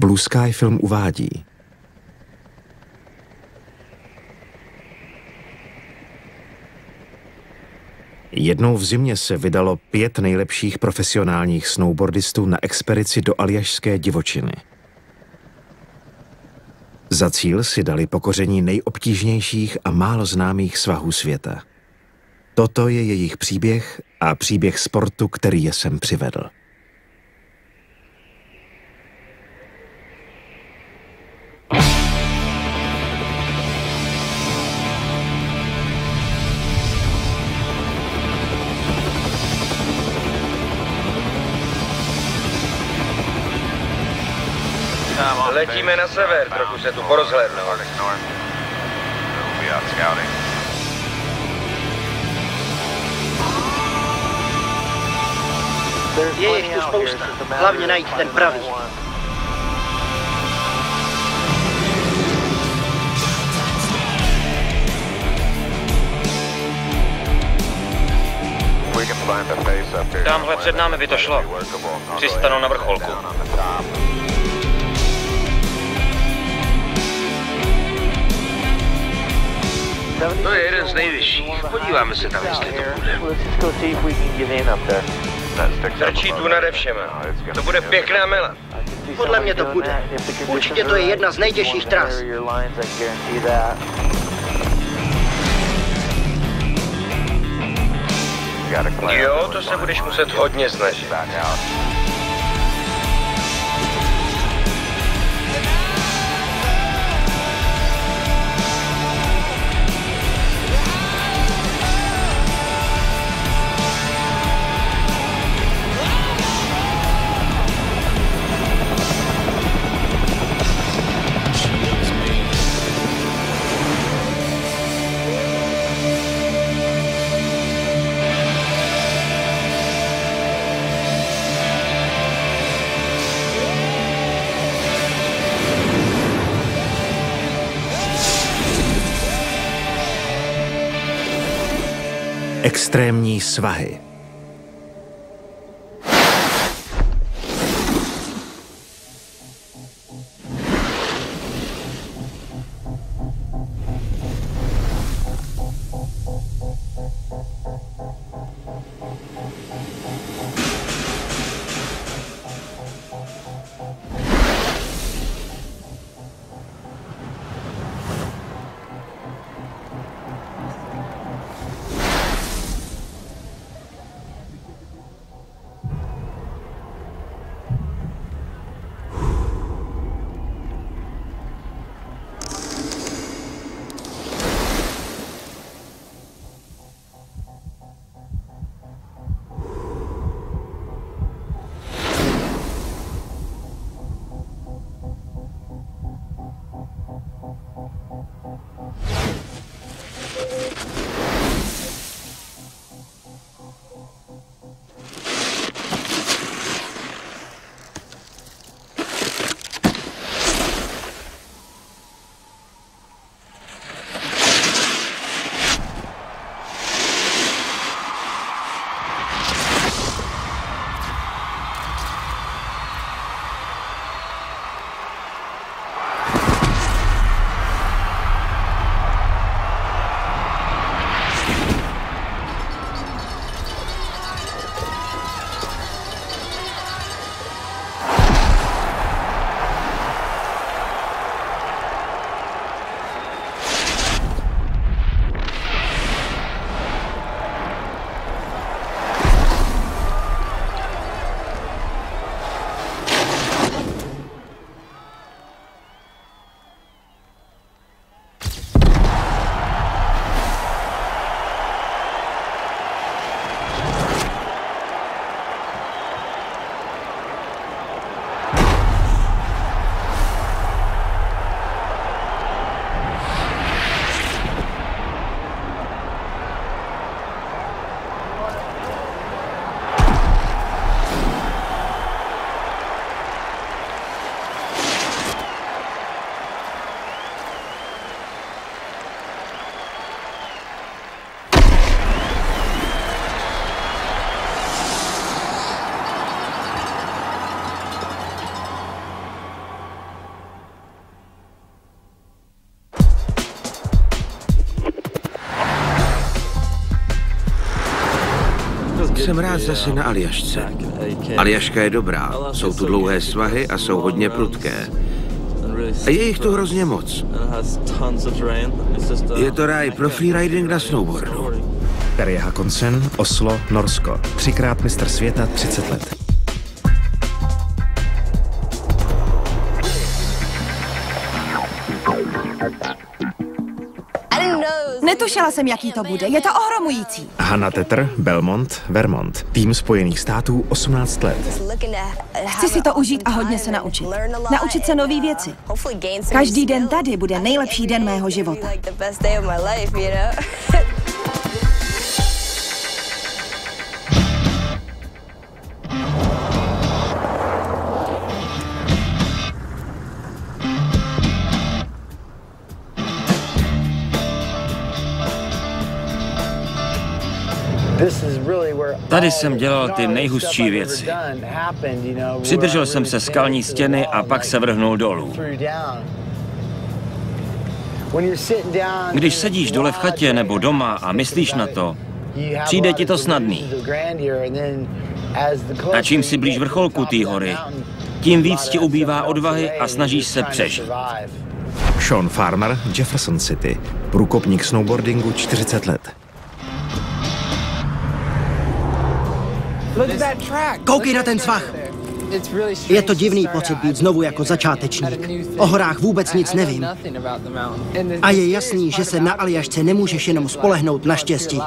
Blue Sky Film uvádí: Jednou v zimě se vydalo 5 nejlepších profesionálních snowboardistů na expedici do aljašské divočiny. Za cíl si dali pokoření nejobtížnějších a málo známých svahů světa. Toto je jejich příběh a příběh sportu, který je sem přivedl. Letíme na sever, trochu se tu porozhlédnout. Je jich tu spousta, hlavně najít ten pravý. Tamhle před námi by to šlo. Přistanou na vrcholku. To je jeden z nejvyšších. Podíváme se tam, jestli to bude. Trčí tu nade všema. To bude pěkná mela. Podle mě to bude. Určitě to je jedna z nejtěžších tras. Jo, to se budeš muset hodně snažit. Extrémní svahy. jsem rád zase na Aljašce. Aljaška je dobrá, jsou tu dlouhé svahy a jsou hodně prudké. A je jich tu hrozně moc. Je to ráj pro freeriding na snowboardu. Terje Hakonsen, Oslo, Norsko. 3krát mistr světa, 30 let. Netušila jsem, jaký to bude. Je to ohromující. Hannah Tether, Belmont, Vermont. Tým Spojených států, 18 let. Chci si to užít a hodně se naučit. Naučit se nový věci. Každý den tady bude nejlepší den mého života. Tady jsem dělal ty nejhustší věci. Přidržel jsem se skalní stěny a pak se vrhnul dolů. Když sedíš dole v chatě nebo doma a myslíš na to, přijde ti to snadný. A čím si blíž vrcholku té hory, tím víc ti ubývá odvahy a snažíš se přežít. Sean Farmer, Jefferson City. Průkopník snowboardingu, 40 let. Koukej na ten svah. Je to divný pocit být znovu jako začátečník. O horách vůbec nic nevím. A je jasný, že se na Aljašce nemůžeš jenom spolehnout na štěstí.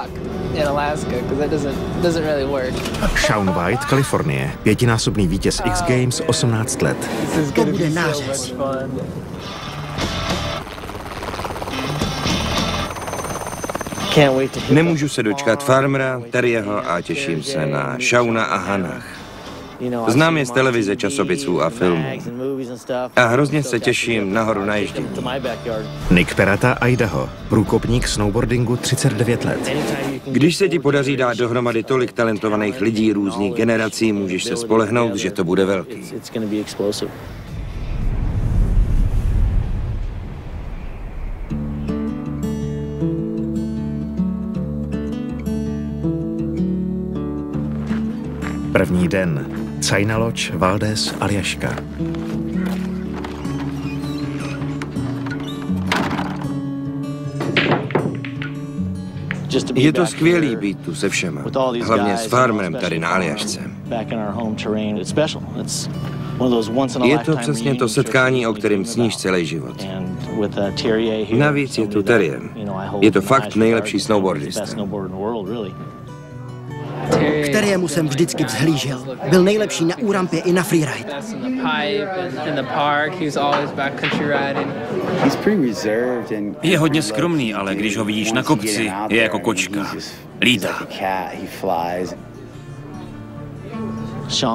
Shaun White, Kalifornie. 5násobný vítěz X Games, 18 let. To bude nářez. Nemůžu se dočkat Farmera, Terjeho a těším se na Shauna a Hannah. Znám je z televize, časopisů a filmů. A hrozně se těším nahoru na ježdění. Nick Perata, Idaho. Průkopník snowboardingu, 39 let. Když se ti podaří dát dohromady tolik talentovaných lidí různých generací, můžeš se spolehnout, že to bude velký. První den. Cajna Lodge, Valdez, Aljaška. Je to skvělý být tu se všema. Hlavně s Farmerem tady na Aljašce. Je to přesně to setkání, o kterém sníš celý život. Navíc je tu Terje. Je to fakt nejlepší snowboardista. K Terjemu jsem vždycky vzhlížel. Byl nejlepší na úrampě i na freeride. Je hodně skromný, ale když ho vidíš na kopci, je jako kočka. Lítá.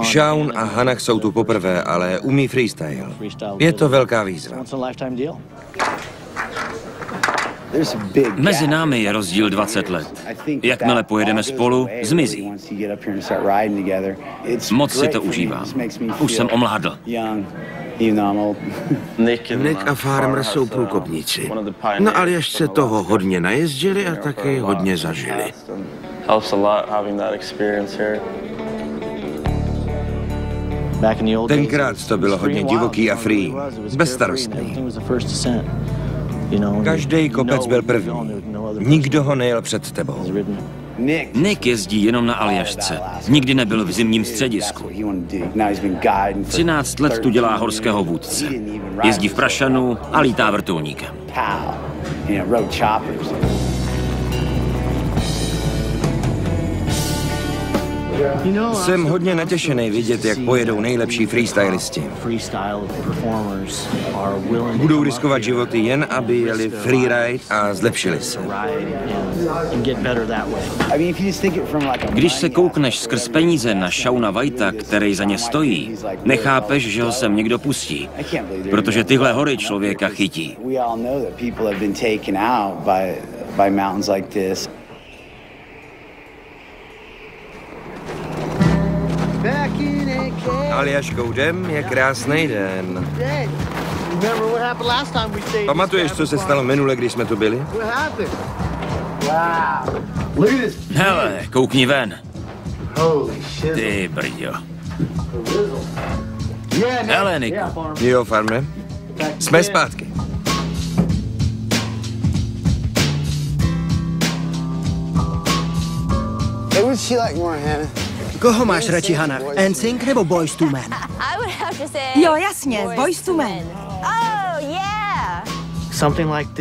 Shaun a Hannah jsou tu poprvé, ale umí freestyle. Je to velká výzva. Mezi námi je rozdíl 20 let. Jakmile pojedeme spolu, zmizí. Moc si to užívám. Už jsem omládl. Nick a Farmer jsou průkopníci. Na Aljašce toho hodně najezdili a taky hodně zažili. Tenkrát to bylo hodně divoký a free, bezstarostný. Každý kopec byl první. Nikdo ho nejel před tebou. Nick jezdí jenom na Aljašce. Nikdy nebyl v zimním středisku. 13 let tu dělá horského vůdce. Jezdí v prašanu a lítá vrtulníkem. Jsem hodně natěšený vidět, jak pojedou nejlepší freestylisti. Budou riskovat životy jen, aby jeli freeride a zlepšili se. Když se koukneš skrz peníze na Shauna Whitea, který za ně stojí, nechápeš, že ho sem někdo pustí, protože tyhle hory člověka chytí. Aljaškou jdem je krásný den. Pamatuješ, co se stalo minule, když jsme tu byli? Hele, koukni ven. Ty brďo. Hele, Niku. Jo, farme. Jsme zpátky. Koho máš radši, Hannah? NSYNC nebo Boyz II Men? Jo, jasně, Boyz II Men.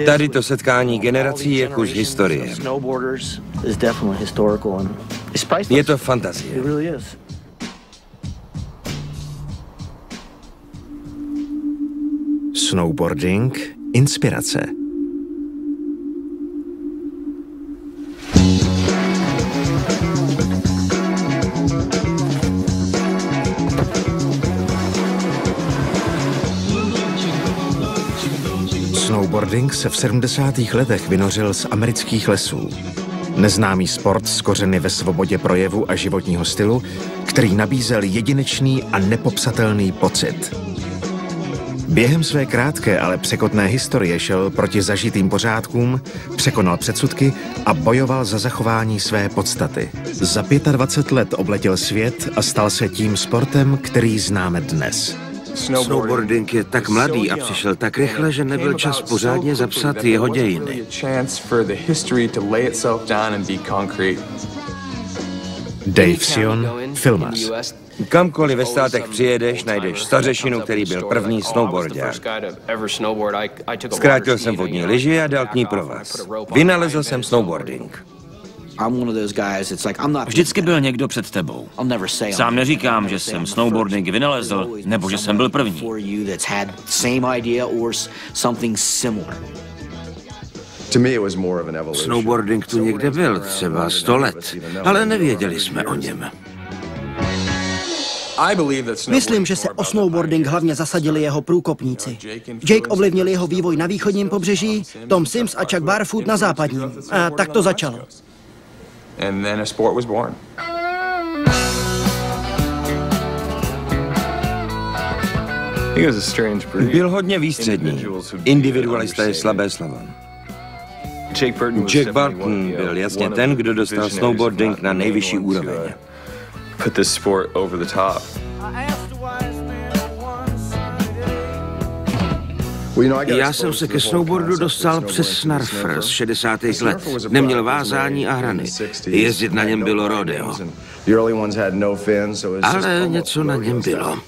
Tady to setkání generací je kus historie. Je to fantazie. Snowboarding, inspirace. Snowboarding se v 70. letech vynořil z amerických lesů. Neznámý sport s kořeny ve svobodě projevu a životního stylu, který nabízel jedinečný a nepopsatelný pocit. Během své krátké, ale překotné historie šel proti zažitým pořádkům, překonal předsudky a bojoval za zachování své podstaty. Za 25 let obletěl svět a stal se tím sportem, který známe dnes. Snowboarding je tak mladý a přišel tak rychle, že nebyl čas pořádně zapsat jeho dějiny. Dave Sion, filmař. Kamkoliv ve státech přijedeš, najdeš stařešinu, který byl první snowboardák. Zkrátil jsem vodní lyži a dal k ní provaz. Vynalezl jsem snowboarding. Vždycky byl někdo před tebou. Sám neříkám, že jsem snowboarding vynalezl, nebo že jsem byl první. Snowboarding tu někde byl, třeba 100 let, ale nevěděli jsme o něm. Myslím, že se o snowboarding hlavně zasadili jeho průkopníci. Jake ovlivnil jeho vývoj na východním pobřeží, Tom Sims a Chuck Barfoot na západním. A tak to začalo. Byl hodně výstřední. Individualista je slabé slovo. Jack Burton byl jasně ten, kdo dostal snowboarding na nejvyšší úroveň. Já jsem se ke snowboardu dostal přes snurfer z 60. let. Neměl vázání a hrany. Jezdit na něm bylo rodeo. Ale něco na něm bylo.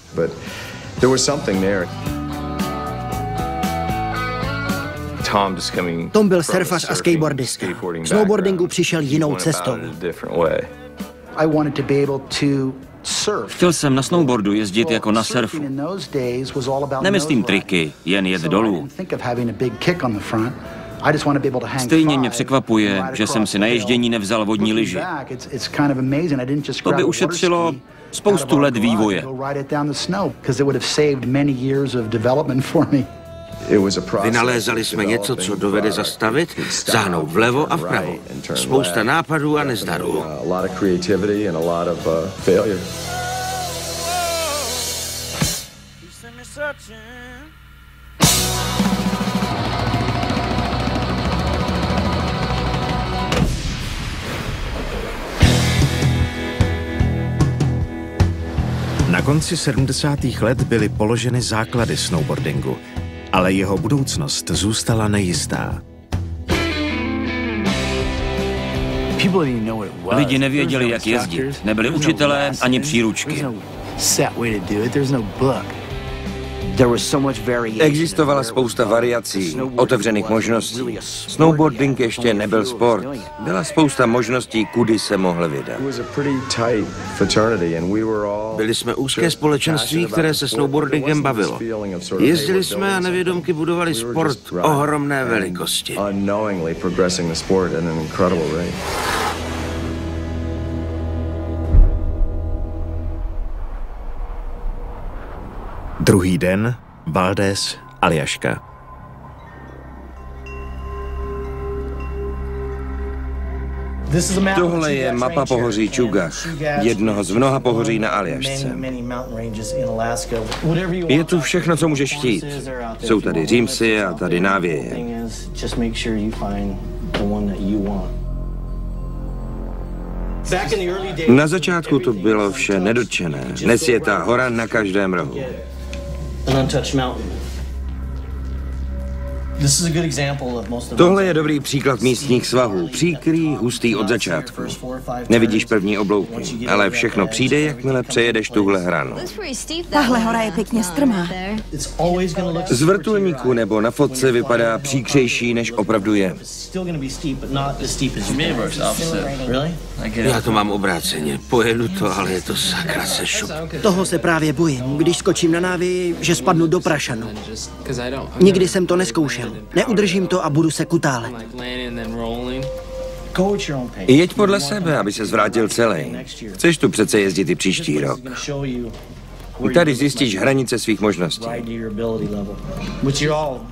Tom byl surfař a skateboardista. K snowboardingu přišel jinou cestou. Chtěl jsem na snowboardu jezdit jako na surfu. Nemyslím triky, jen jet dolů. Stejně mě překvapuje, že jsem si na ježdění nevzal vodní lyži. To by ušetřilo spoustu let vývoje. Vynalézali jsme něco, co dovede zastavit, záhnout vlevo a vpravo. Spousta nápadů a nezdarů. Na konci 70. let byly položeny základy snowboardingu, ale jeho budoucnost zůstala nejistá. Lidi nevěděli, jak jezdit. Nebyli učitelé ani příručky. Existovala spousta variací, otevřených možností. Snowboarding ještě nebyl sport. Byla spousta možností, kudy se mohl vydat. Byli jsme úzké společenství, které se snowboardingem bavilo. Jezdili jsme a nevědomky budovali sport ohromné velikosti. Druhý den, Valdés, Aljaška. Tohle je mapa pohoří Chugach, jednoho z mnoha pohoří na Aljašce. Je tu všechno, co můžeš chtít. Jsou tady římsy a tady návěje. Na začátku to bylo vše nedotčené. Nesjetá hora na každém rohu. Tohle je dobrý příklad místních svahů. Příkrý, hustý od začátku. Nevidíš první oblouky, ale všechno přijde, jakmile přejedeš tuhle hranu. Tahle hora je pěkně strmá. Z vrtulníku nebo na fotce vypadá příkřejší, než opravdu je. Já to mám obráceně. Pojedu to, ale je to sakra se šup. Toho se právě bojím, když skočím na návi, že spadnu do prašanu. Nikdy jsem to neskoušel. Neudržím to a budu se kutálet. Jeď podle sebe, aby se zvrátil celý. Chceš tu přece jezdit i příští rok. Tady zjistíš hranice svých možností.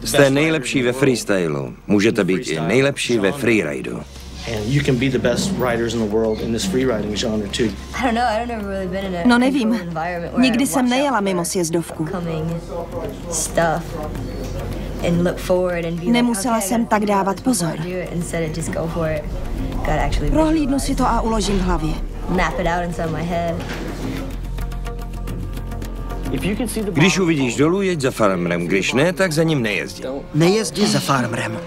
Jste nejlepší ve freestylu. Můžete být i nejlepší ve freeridu. No nevím. Nikdy jsem nejela mimo sjezdovku. Nemusela jsem tak dávat pozor. Prohlídnu si to a uložím v hlavě. Když uvidíš dolů, jeď za farmerem, když ne, tak za ním nejezdi. Nejezdi za farmerem.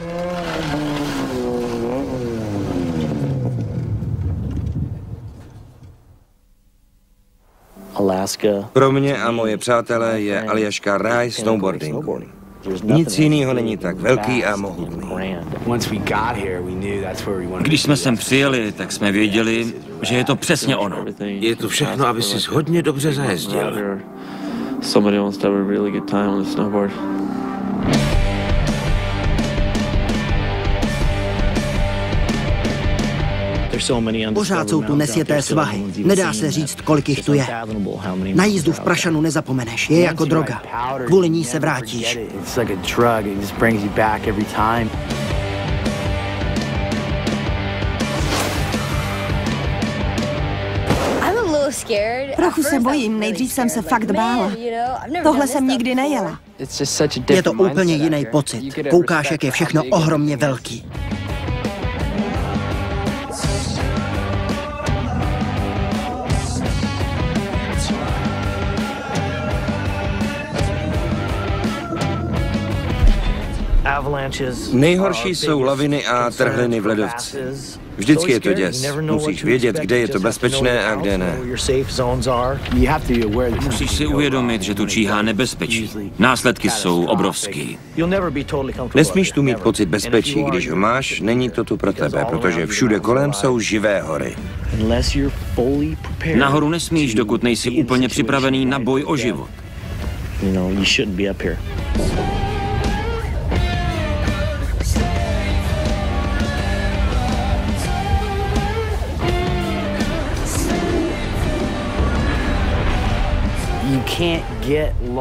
Pro mě a moje přátelé je Aljaška ráj snowboardingu. Nic jiného není tak velký a mohutný. Když jsme sem přijeli, tak jsme věděli, že je to přesně ono. Je to všechno, aby si hodně dobře zajezdil. Pořád jsou tu nesjeté svahy. Nedá se říct, kolik jich tu je. Na jízdu v prašanu nezapomeneš. Je jako droga. Kvůli ní se vrátíš. Trochu se bojím, nejdřív jsem se fakt bála. Tohle jsem nikdy nejela. Je to úplně jiný pocit. Koukáš, jak je všechno ohromně velký. Nejhorší jsou laviny a trhliny v ledovci. Vždycky je to děs. Musíš vědět, kde je to bezpečné a kde ne. Musíš si uvědomit, že tu číhá nebezpečí. Následky jsou obrovský. Nesmíš tu mít pocit bezpečí, když ho máš, není to tu pro tebe, protože všude kolem jsou živé hory. Nahoru nesmíš, dokud nejsi úplně připravený na boj o život.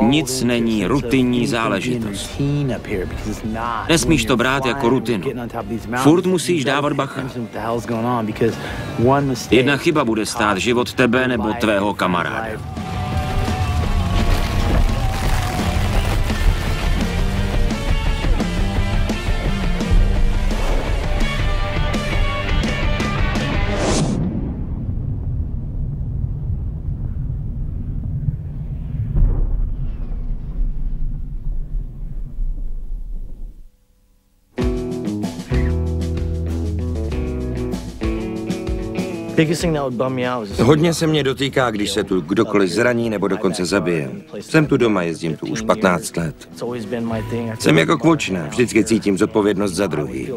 Nic není rutinní záležitost. Nesmíš to brát jako rutinu. Furt musíš dávat bacha. Jedna chyba bude stát život tebe nebo tvého kamaráda. Hodně se mě dotýká, když se tu kdokoliv zraní nebo dokonce zabije. Jsem tu doma, jezdím tu už 15 let. Jsem jako kvočna, vždycky cítím zodpovědnost za druhý.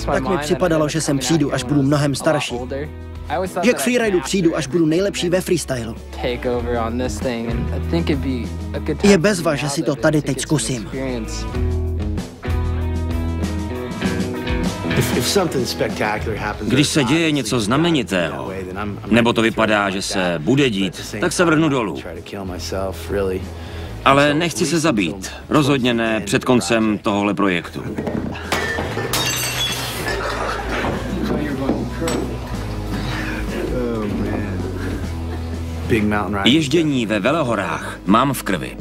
Tak mi připadalo, že sem přijdu, až budu mnohem starší. Že k freeridu přijdu, až budu nejlepší ve freestylu. Je bezva, že si to tady teď zkusím. Když se děje něco znamenitého, nebo to vypadá, že se bude dít, tak se vrhnu dolů. Ale nechci se zabít. Rozhodně ne před koncem tohohle projektu. Ježdění ve velehorách mám v krvi.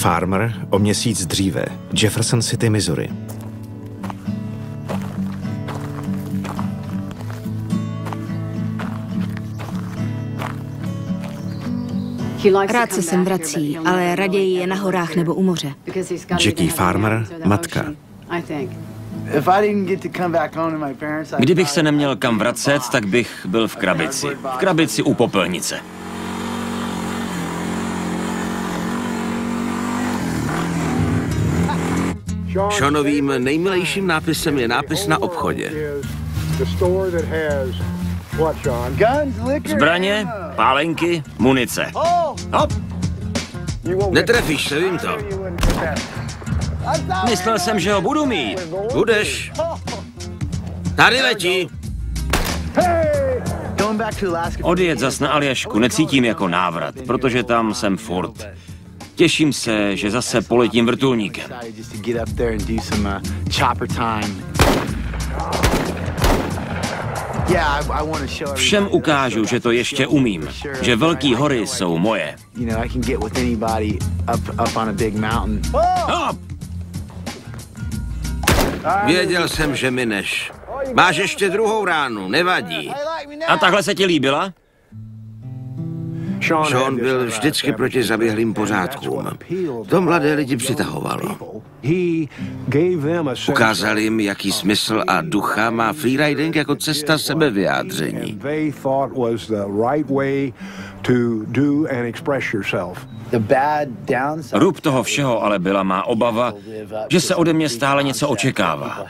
Farmer o měsíc dříve, Jefferson City, Missouri. Rád se sem vrací, ale raději je na horách nebo u moře. Jackie Farmer, matka. Kdybych se neměl kam vracet, tak bych byl v krabici. V krabici u popelnice. Seanovým nejmilejším nápisem je nápis na obchodě. Zbraně, pálenky, munice. Hop! Netrefíš se, vím to. Myslel jsem, že ho budu mít. Budeš. Tady letí. Odjet zas na Aljašku necítím jako návrat, protože tam jsem furt. Těším se, že zase poletím vrtulníkem. Všem ukážu, že to ještě umím, že velký hory jsou moje. Hop! Věděl jsem, že mineš. Máš ještě druhou ránu, nevadí. A takhle se ti líbila? Sean byl vždycky proti zaběhlým pořádkům. To mladé lidi přitahovalo. Ukázal jim, jaký smysl a ducha má freeriding jako cesta sebevyjádření. Rub toho všeho ale byla má obava, že se ode mě stále něco očekává.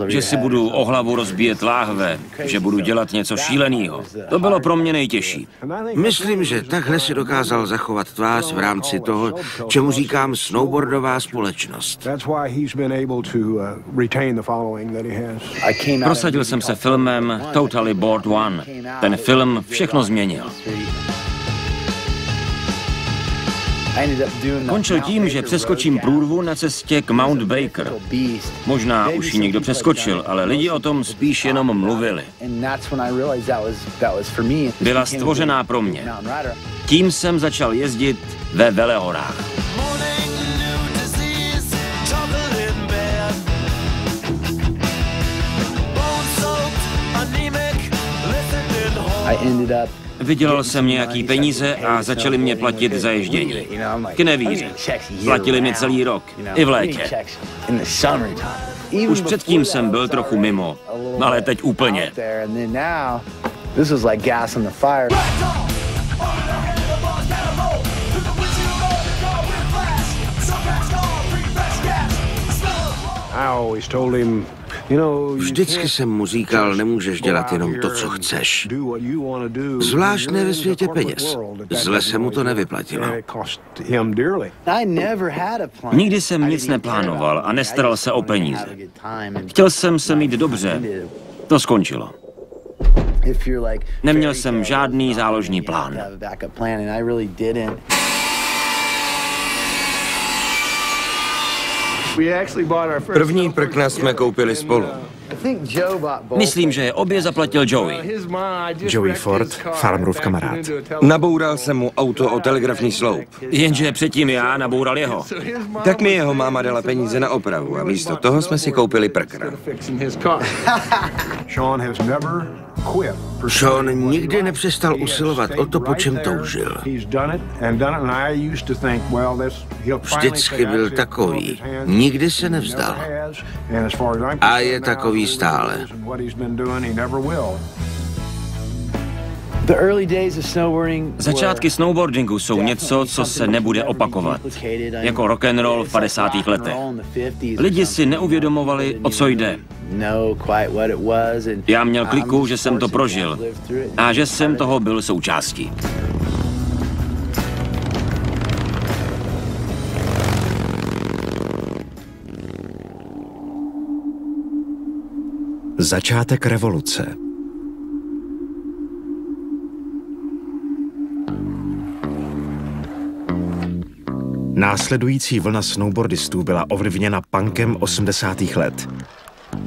Že si budu o hlavu rozbíjet láhve, že budu dělat něco šílenýho. To bylo pro mě nejtěžší. Myslím, že takhle si dokázal zachovat tvář v rámci toho, čemu říkám snowboardová společnost. Prosadil jsem se filmem Totally Bored One. Ten film všechno změnil. Končil tím, že přeskočím průrvu na cestě k Mount Baker. Možná už ji někdo přeskočil, ale lidi o tom spíš jenom mluvili. Byla stvořená pro mě. Tím jsem začal jezdit ve velehorách. Vydělal jsem nějaký peníze a začali mě platit za ježdění. K nevíře. Platili mi celý rok, i v létě. Už předtím jsem byl trochu mimo, ale teď úplně. Vždycky jsem mu říkal, nemůžeš dělat jenom to, co chceš. Zvlášť ne ve světě peněz. Zle se mu to nevyplatilo. Nikdy jsem nic neplánoval a nestaral se o peníze. Chtěl jsem se mít dobře. To skončilo. Neměl jsem žádný záložní plán. První prkna jsme koupili spolu. Myslím, že je obě zaplatil Joey. Joey Ford, Farmerův kamarád. Naboural jsem mu auto o telegrafní sloup. Jenže předtím já naboural jeho. Tak mi jeho máma dala peníze na opravu a místo toho jsme si koupili prkna. Sean nikdy nepřestal usilovat o to, po čem toužil. Vždycky byl takový. Nikdy se nevzdal. A je takový stále. Začátky snowboardingu jsou něco, co se nebude opakovat. Jako rock and roll v 50. letech. Lidi si neuvědomovali, o co jde. Já měl kliku, že jsem to prožil a že jsem toho byl součástí. Začátek revoluce. Následující vlna snowboardistů byla ovlivněna punkem 80. let.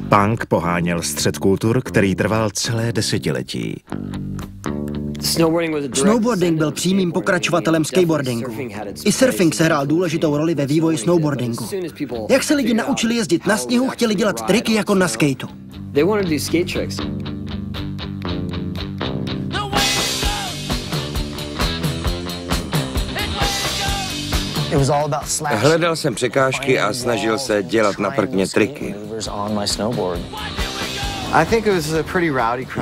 Punk poháněl střet kultur, který trval celé desetiletí. Snowboarding byl přímým pokračovatelem skateboardingu. I surfing sehrál důležitou roli ve vývoji snowboardingu. Jak se lidi naučili jezdit na sněhu, chtěli dělat triky jako na skateu. Hledal jsem překážky a snažil se dělat na prkně triky.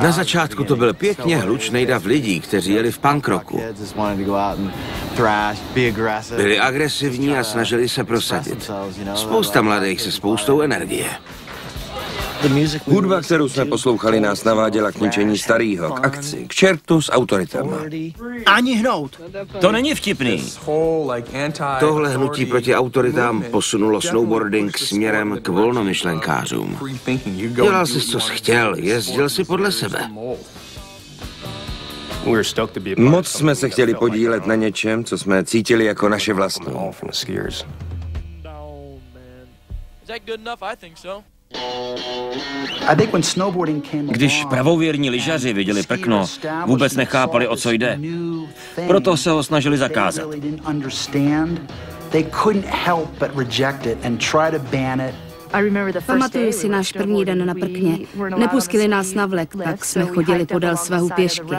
Na začátku to byl pěkně hlučnej dav lidí, kteří jeli v punk rocku. Byli agresivní a snažili se prosadit. Spousta mladých se spoustou energie. Hudba, kterou jsme poslouchali, nás naváděla k ničení starého, k akci, k čertu s autoritama. Ani hnout. To není vtipný. Tohle hnutí proti autoritám posunulo snowboarding směrem k volnomyšlenkářům. Dělal si, co jsi chtěl, jezdil si podle sebe. Moc jsme se chtěli podílet na něčem, co jsme cítili jako naše vlastní. Když pravověrní lyžaři viděli prkno, vůbec nechápali, o co jde. Proto se ho snažili zakázat. Pamatuju si náš první den na prkně. Nepustili nás na vlek, tak jsme chodili podél svahu pěšky.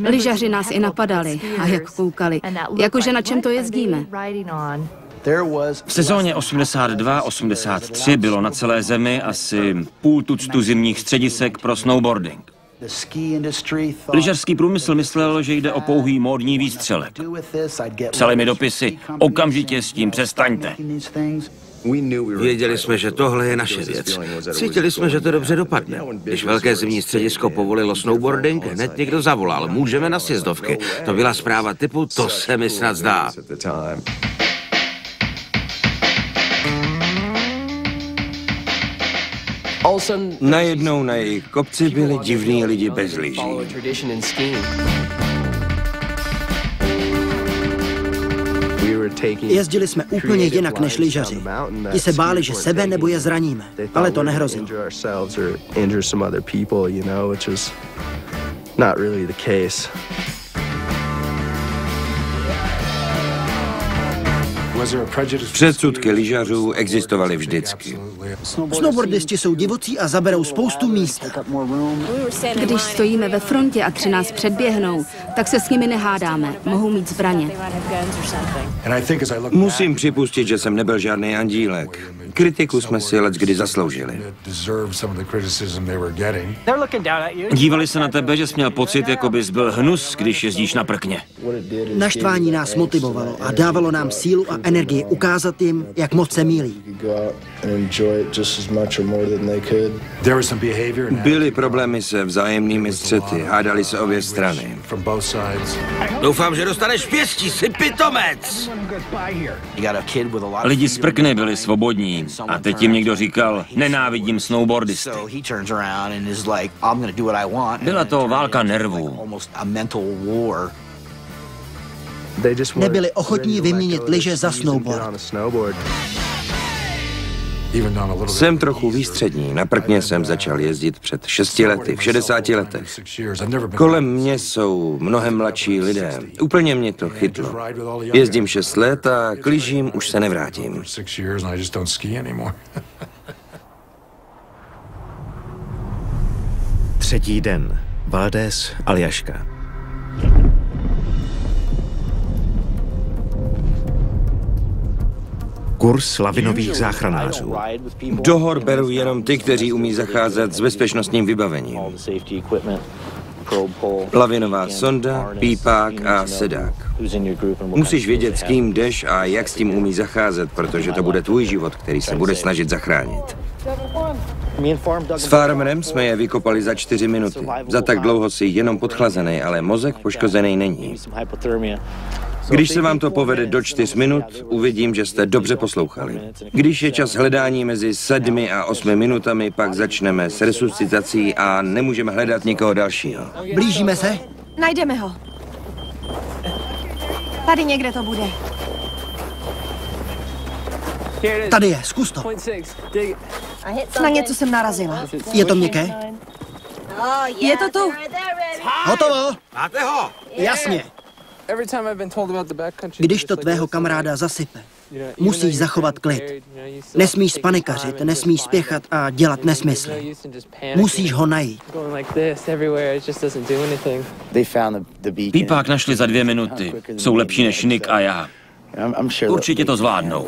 Lyžaři nás i napadali a jak koukali, jakože na čem to jezdíme. V sezóně 82-83 bylo na celé zemi asi 500 tuctu zimních středisek pro snowboarding. Lyžařský průmysl myslel, že jde o pouhý módní výstřelek. Psali mi dopisy, okamžitě s tím přestaňte. Věděli jsme, že tohle je naše věc. Cítili jsme, že to dobře dopadne. Když velké zimní středisko povolilo snowboarding, hned někdo zavolal, můžeme na sjezdovky. To byla zpráva typu, to se mi snad zdá. Najednou na jejich kopci byli divní lidi bez lyží. Jezdili jsme úplně jinak než lyžaři. Ti se báli, že sebe nebo je zraníme, ale to nehrozilo. Předsudky lyžařů existovaly vždycky. Snowboardisti jsou divocí a zaberou spoustu místa. Když stojíme ve frontě a 3 nás předběhnou, tak se s nimi nehádáme, mohou mít zbraně. Musím připustit, že jsem nebyl žádný andílek. Kritiku jsme si leckdy zasloužili. Dívali se na tebe, že jsi měl pocit, jako bys byl hnus, když jezdíš na prkně. Naštvání nás motivovalo a dávalo nám sílu a energii ukázat jim, jak moc se mýlí. Byly problémy se vzájemnými střety, hádali se obě strany. Doufám, že dostaneš pěstí, jsi pitomec! Lidi z prkny byli svobodní a teď jim někdo říkal, nenávidím snowboardisty. Byla to válka nervů. Nebyli ochotní vyměnit lyže za snowboard. Jsem trochu výstřední. Na prkně jsem začal jezdit před 6 lety, v 60 letech. Kolem mě jsou mnohem mladší lidé. Úplně mě to chytlo. Jezdím 6 let a k lyžím už se nevrátím. Třetí den. Valdés, Aljaška. Kurs lavinových záchranářů. Do hor beru jenom ty, kteří umí zacházet s bezpečnostním vybavením. Lavinová sonda, pípák a sedák. Musíš vědět, s kým jdeš a jak s tím umí zacházet, protože to bude tvůj život, který se bude snažit zachránit. S farmerem jsme je vykopali za 4 minuty. Za tak dlouho si jenom podchlazený, ale mozek poškozený není. Když se vám to povede do 4 minut, uvidím, že jste dobře poslouchali. Když je čas hledání mezi 7 a 8 minutami, pak začneme s resuscitací a nemůžeme hledat nikoho dalšího. Blížíme se? Najdeme ho. Tady někde to bude. Tady je, zkus to. Na něco jsem narazila. Je to měkké? Je to tu. Hotovo? Máte ho? Jasně. Když to tvého kamaráda zasype, musíš zachovat klid. Nesmíš spanikařit, nesmíš spěchat a dělat nesmysly. Musíš ho najít. Pípák našli za 2 minuty. Jsou lepší než Nick a já. Určitě to zvládnou.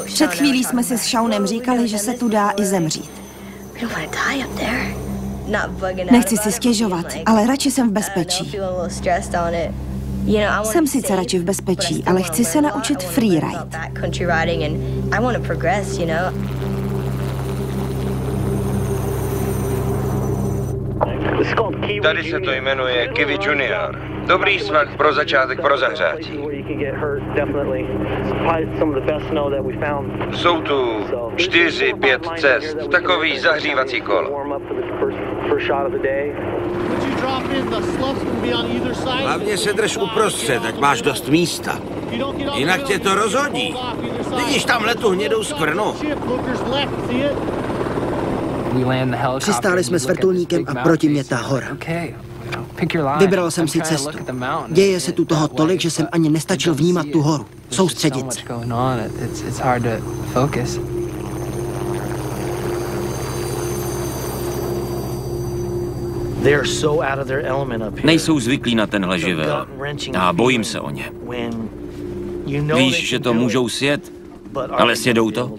Před chvílí jsme si s Seanem říkali, že se tu dá i zemřít. Nechci si stěžovat, ale radši jsem v bezpečí. Jsem sice radši v bezpečí, ale chci se naučit freeride. Tady se to jmenuje Kiwi Junior. Dobrý svah pro začátek pro zahřátí. Jsou tu 4-5 cest, takový zahřívací kolo. Hlavně se drž uprostřed, ať máš dost místa. Jinak tě to rozhodí. Vidíš tamhle tu hnědou skvrnu? Přistáli jsme s vrtulníkem a proti mě ta hora. Vybral jsem si cestu. Děje se tu toho tolik, že jsem ani nestačil vnímat tu horu. Soustředit se. Nejsou zvyklí na tenhle živel a bojím se o ně. Víš, že to můžou sjet, ale sjedou to?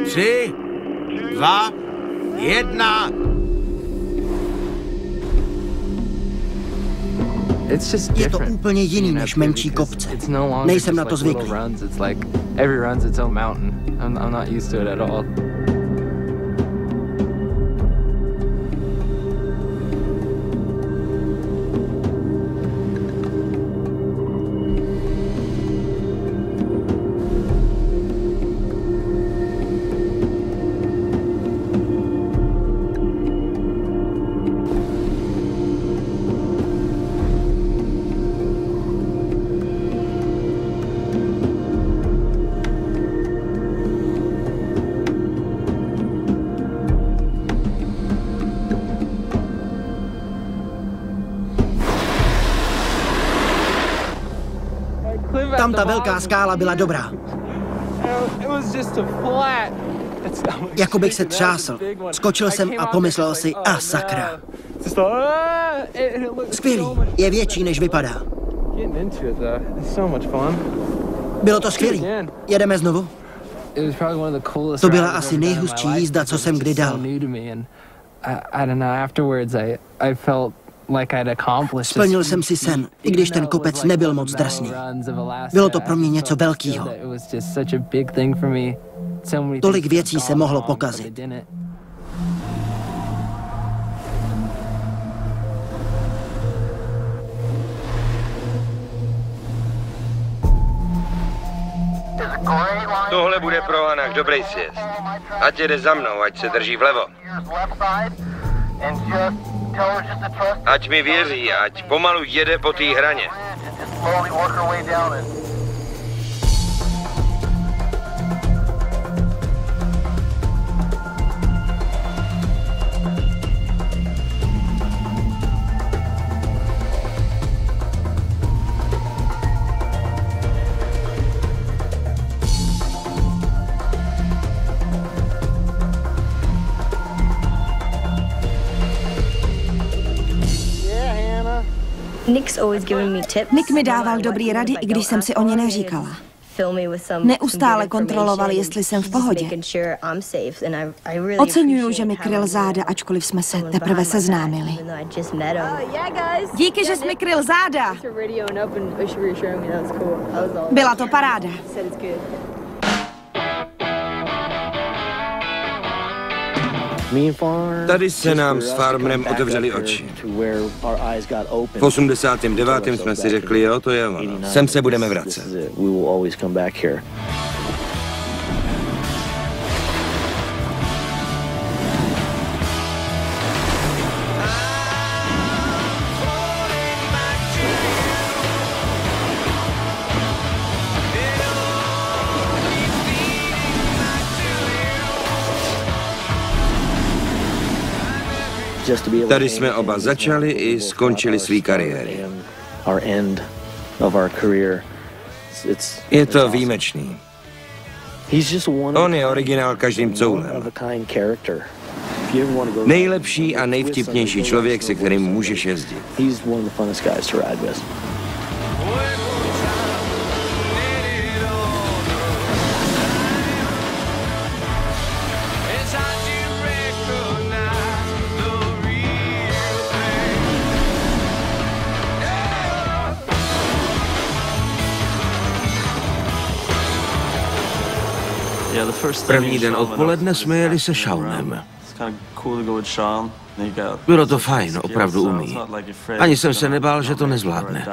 Tři, 2, 1. Je to úplně jiný než menší kopce. Nejsem na to zvyklý. Tam ta velká skála byla dobrá. Jako bych se třásl. Skočil jsem a pomyslel si, a sakra. Skvělý, je větší, než vypadá. Bylo to skvělý. Jedeme znovu? To byla asi nejhustší jízda, co jsem kdy dal. Splnil jsem si sen, i když ten kopec nebyl moc drsný. Bylo to pro mě něco velkého. Tolik věcí se mohlo pokazit. Tohle bude pro Hanach dobrý sjezd. Ať jede za mnou, ať se drží vlevo. Ať mi věří, ať pomalu jede po té hraně. Nick mi dával dobrý rady, i když jsem si o ně neříkala. Neustále kontroloval, jestli jsem v pohodě. Oceňuju, že mi kryl záda, ačkoliv jsme se teprve seznámili. Díky, že jsi mi kryl záda. Byla to paráda. Tady se nám s Farmerem otevřely oči. V 89. jsme si řekli, jo, to je ono. Sem se budeme vracet. Tady jsme oba začali i skončili svý kariéry. Je to výjimečný. On je originál každým coulem. Nejlepší a nejvtipnější člověk, se kterým můžeš jezdit. První den odpoledne jsme jeli se Seanem. Bylo to fajn, opravdu umí. Ani jsem se nebál, že to nezvládne.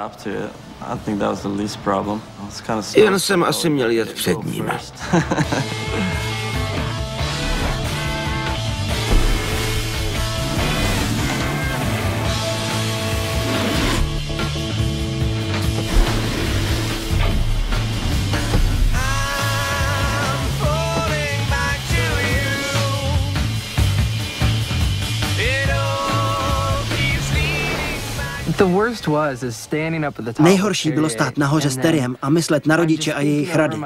Jen jsem asi měl jet před ním. Nejhorší bylo stát nahoře s Terryem a myslet na rodiče a jejich rady.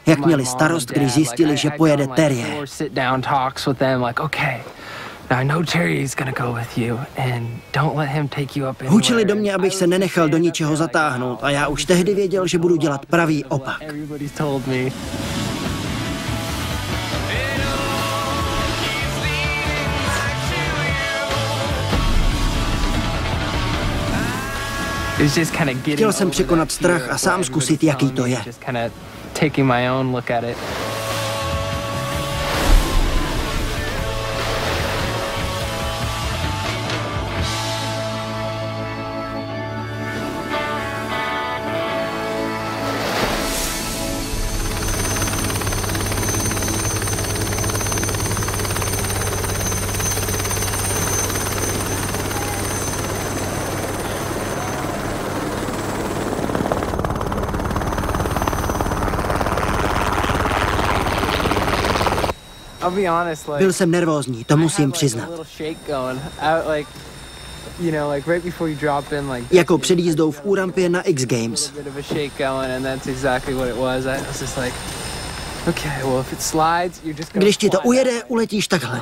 Jak měli starost, když zjistili, že pojede Terry. Hučeli do mě, abych se nenechal do ničeho zatáhnout a já už tehdy věděl, že budu dělat pravý opak. Chtěl jsem překonat strach a sám zkusit, jaký to je. Byl jsem nervózní, to musím přiznat. Jako před jízdou v úrampě na X Games. Když ti to ujede, uletíš takhle.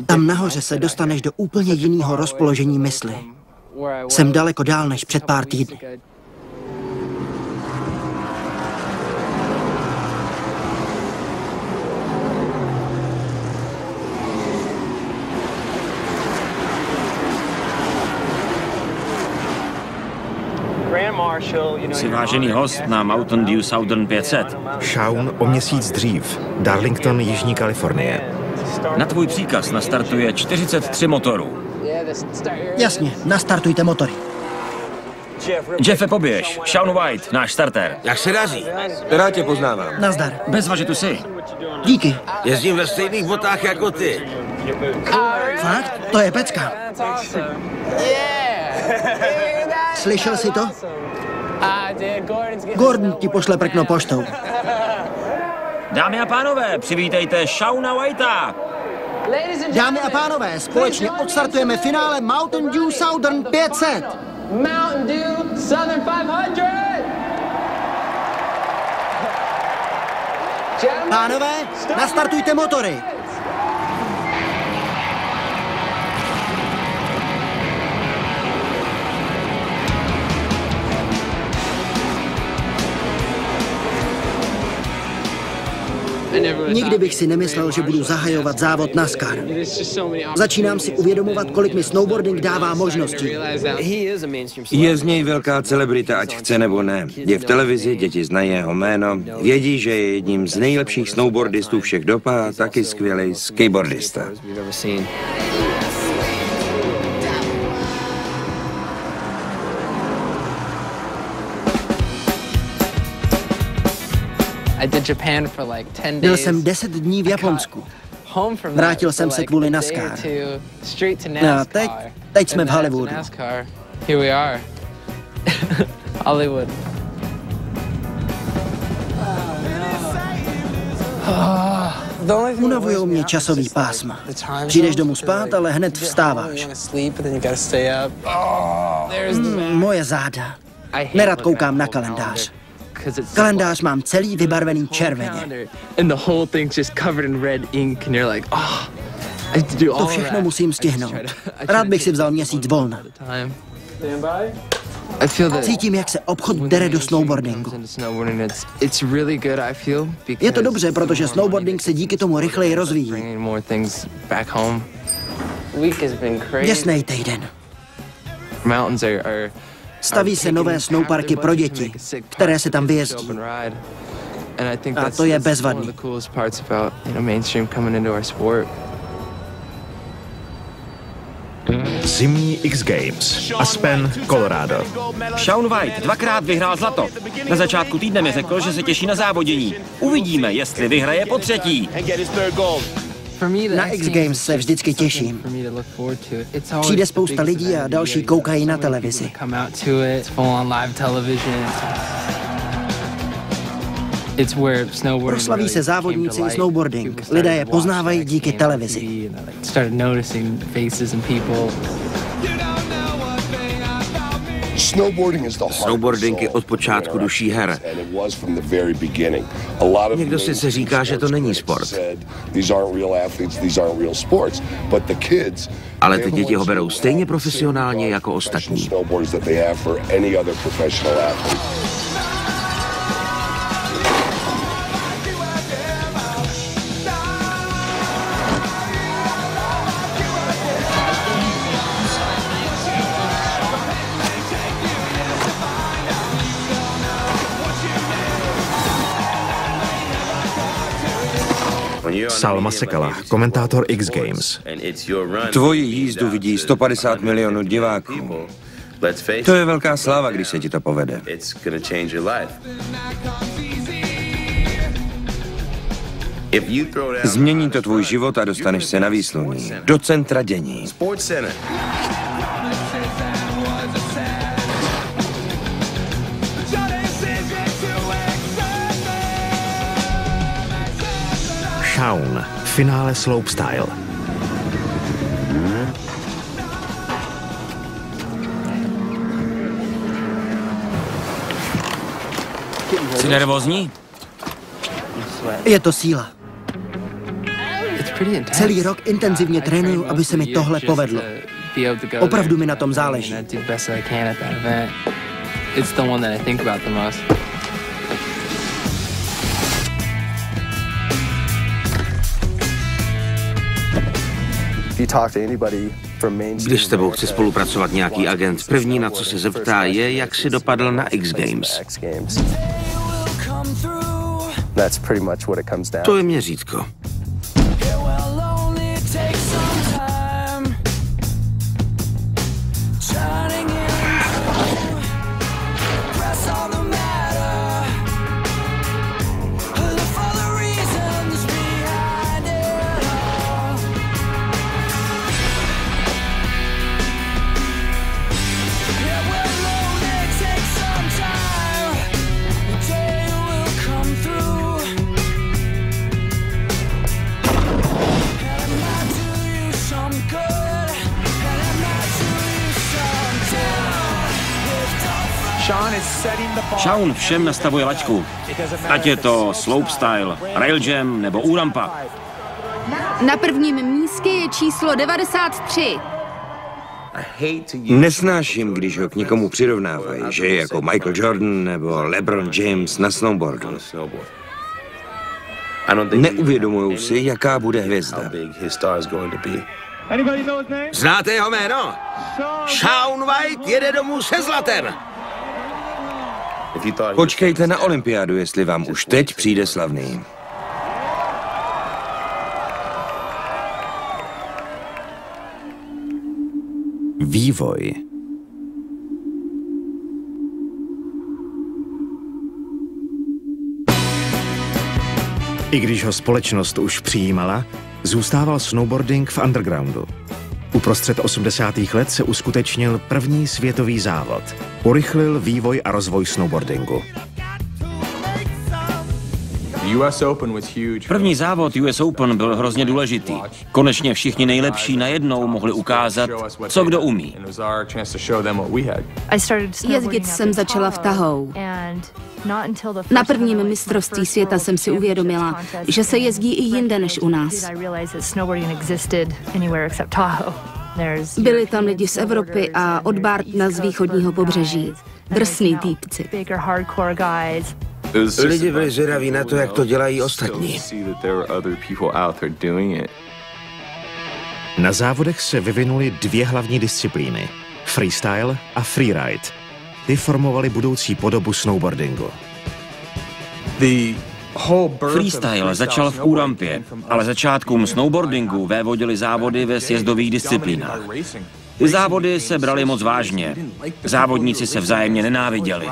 Tam nahoře se dostaneš do úplně jiného rozpoložení mysli. Jsem daleko dál než před pár týdny. Jsi vážený host na Mountain Dew Southern 500. Shaun o měsíc dřív, Darlington, Jižní Kalifornie. Na tvůj příkaz nastartuje 43 motorů. Jasně, nastartujte motory. Jeffe, poběž. Shaun White, náš starter. Jak se daří? Rád tě poznávám. Nazdar. Bezva, že tu jsi. Díky. Jezdím ve stejných botách jako ty. Fakt? To je pecka. Slyšel jsi to? Gordon ti pošle prkno poštou. Dámy a pánové, přivítejte Shauna Whitea. Dámy a pánové, společně odstartujeme finále Mountain Dew Southern 500. Mountain Dew Southern 500. Pánové, nastartujte motory. Nikdy bych si nemyslel, že budu zahajovat závod NASCAR. Začínám si uvědomovat, kolik mi snowboarding dává možností. Je z něj velká celebrita, ať chce nebo ne. Je v televizi, děti znají jeho jméno, vědí, že je jedním z nejlepších snowboardistů všech dob a taky skvělý skateboardista. Byl jsem 10 dní v Japonsku. Vrátil jsem se kvůli NASCAR. A teď jsme v Hollywoodu. Unavujou mě časový pásma. Přijdeš domů spát, ale hned vstáváš. Moje záda. Nerad koukám na kalendář. Kalendář mám celý vybarvený červeně. To všechno musím stihnout. Rád bych si vzal měsíc volna. Cítím, jak se obchod dere do snowboardingu. Je to dobře, protože snowboarding se díky tomu rychleji rozvíjí. Děsnej týden. Staví se nové snowparky pro děti, které se tam vyjezdí. A to je bezvadný. Zimní X Games. Aspen, Colorado. Shaun White dvakrát vyhrál zlato. Na začátku týdne mi řekl, že se těší na závodění. Uvidíme, jestli vyhraje po třetí. Na X Games se vždycky těším. Přijde spousta lidí a další koukají na televizi. Proslaví se závodníci i snowboarding. Lidé je poznávají díky televizi. Snowboarding je od počátku duší her. Někdo sice říká, že to není sport. Ale ty děti ho berou stejně profesionálně jako ostatní. Salma Sekala, komentátor X Games. Tvoji jízdu vidí 150 milionů diváků. To je velká sláva, když se ti to povede. Změní to tvůj život a dostaneš se na výsluní. Do centra dění. Shaun, finále slopestyle. Jsi nervózní? Je to síla. Celý rok intenzivně trénuju, aby se mi tohle povedlo. Opravdu mi na tom záleží. Když s tebou chce spolupracovat nějaký agent, první, na co se zeptá, je, jak si dopadl na X Games. To je měřítko. Shaun všem nastavuje laťku. Ať je to slopestyle, railjam nebo úrampa. Na prvním místě je číslo 93. Nesnáším, když ho k někomu přirovnávají, že je jako Michael Jordan nebo LeBron James na snowboardu. Neuvědomují si, jaká bude hvězda. Znáte jeho jméno? Shaun White jede domů se zlatem. Počkejte na olympiádu, jestli vám už teď přijde slavný. Vývoj. I když ho společnost už přijímala, zůstával snowboarding v undergroundu. Uprostřed 80. let se uskutečnil první světový závod. Urychlil vývoj a rozvoj snowboardingu. První závod US Open byl hrozně důležitý. Konečně všichni nejlepší najednou mohli ukázat, co kdo umí. Jezdit jsem začala v Tahou. Na prvním mistrovství světa jsem si uvědomila, že se jezdí i jinde než u nás. Byli tam lidi z Evropy a od Bartna z východního pobřeží. Drsný týpci. Lidi byli zvědaví na to, jak to dělají ostatní. Na závodech se vyvinuly dvě hlavní disciplíny. Freestyle a freeride. Ty formovaly budoucí podobu snowboardingu. Freestyle začal v úrampě, ale začátkům snowboardingu vévodili závody ve sjezdových disciplínách. Ty závody se braly moc vážně. Závodníci se vzájemně nenáviděli.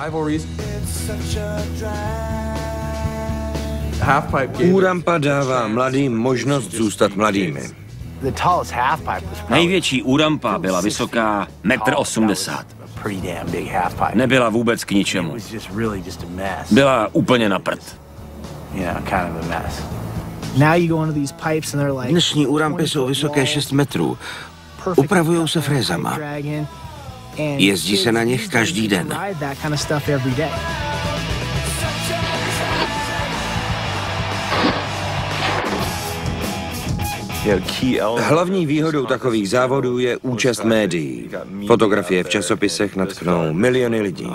Úrampa dává mladým možnost zůstat mladými. Největší úrampa byla vysoká 1,80 m. Nebyla vůbec k ničemu. Byla úplně na prd. Dnešní úrampy jsou vysoké 6 metrů. Upravují se frézama. Jezdí se na nich každý den. Hlavní výhodou takových závodů je účast médií. Fotografie v časopisech natknou miliony lidí.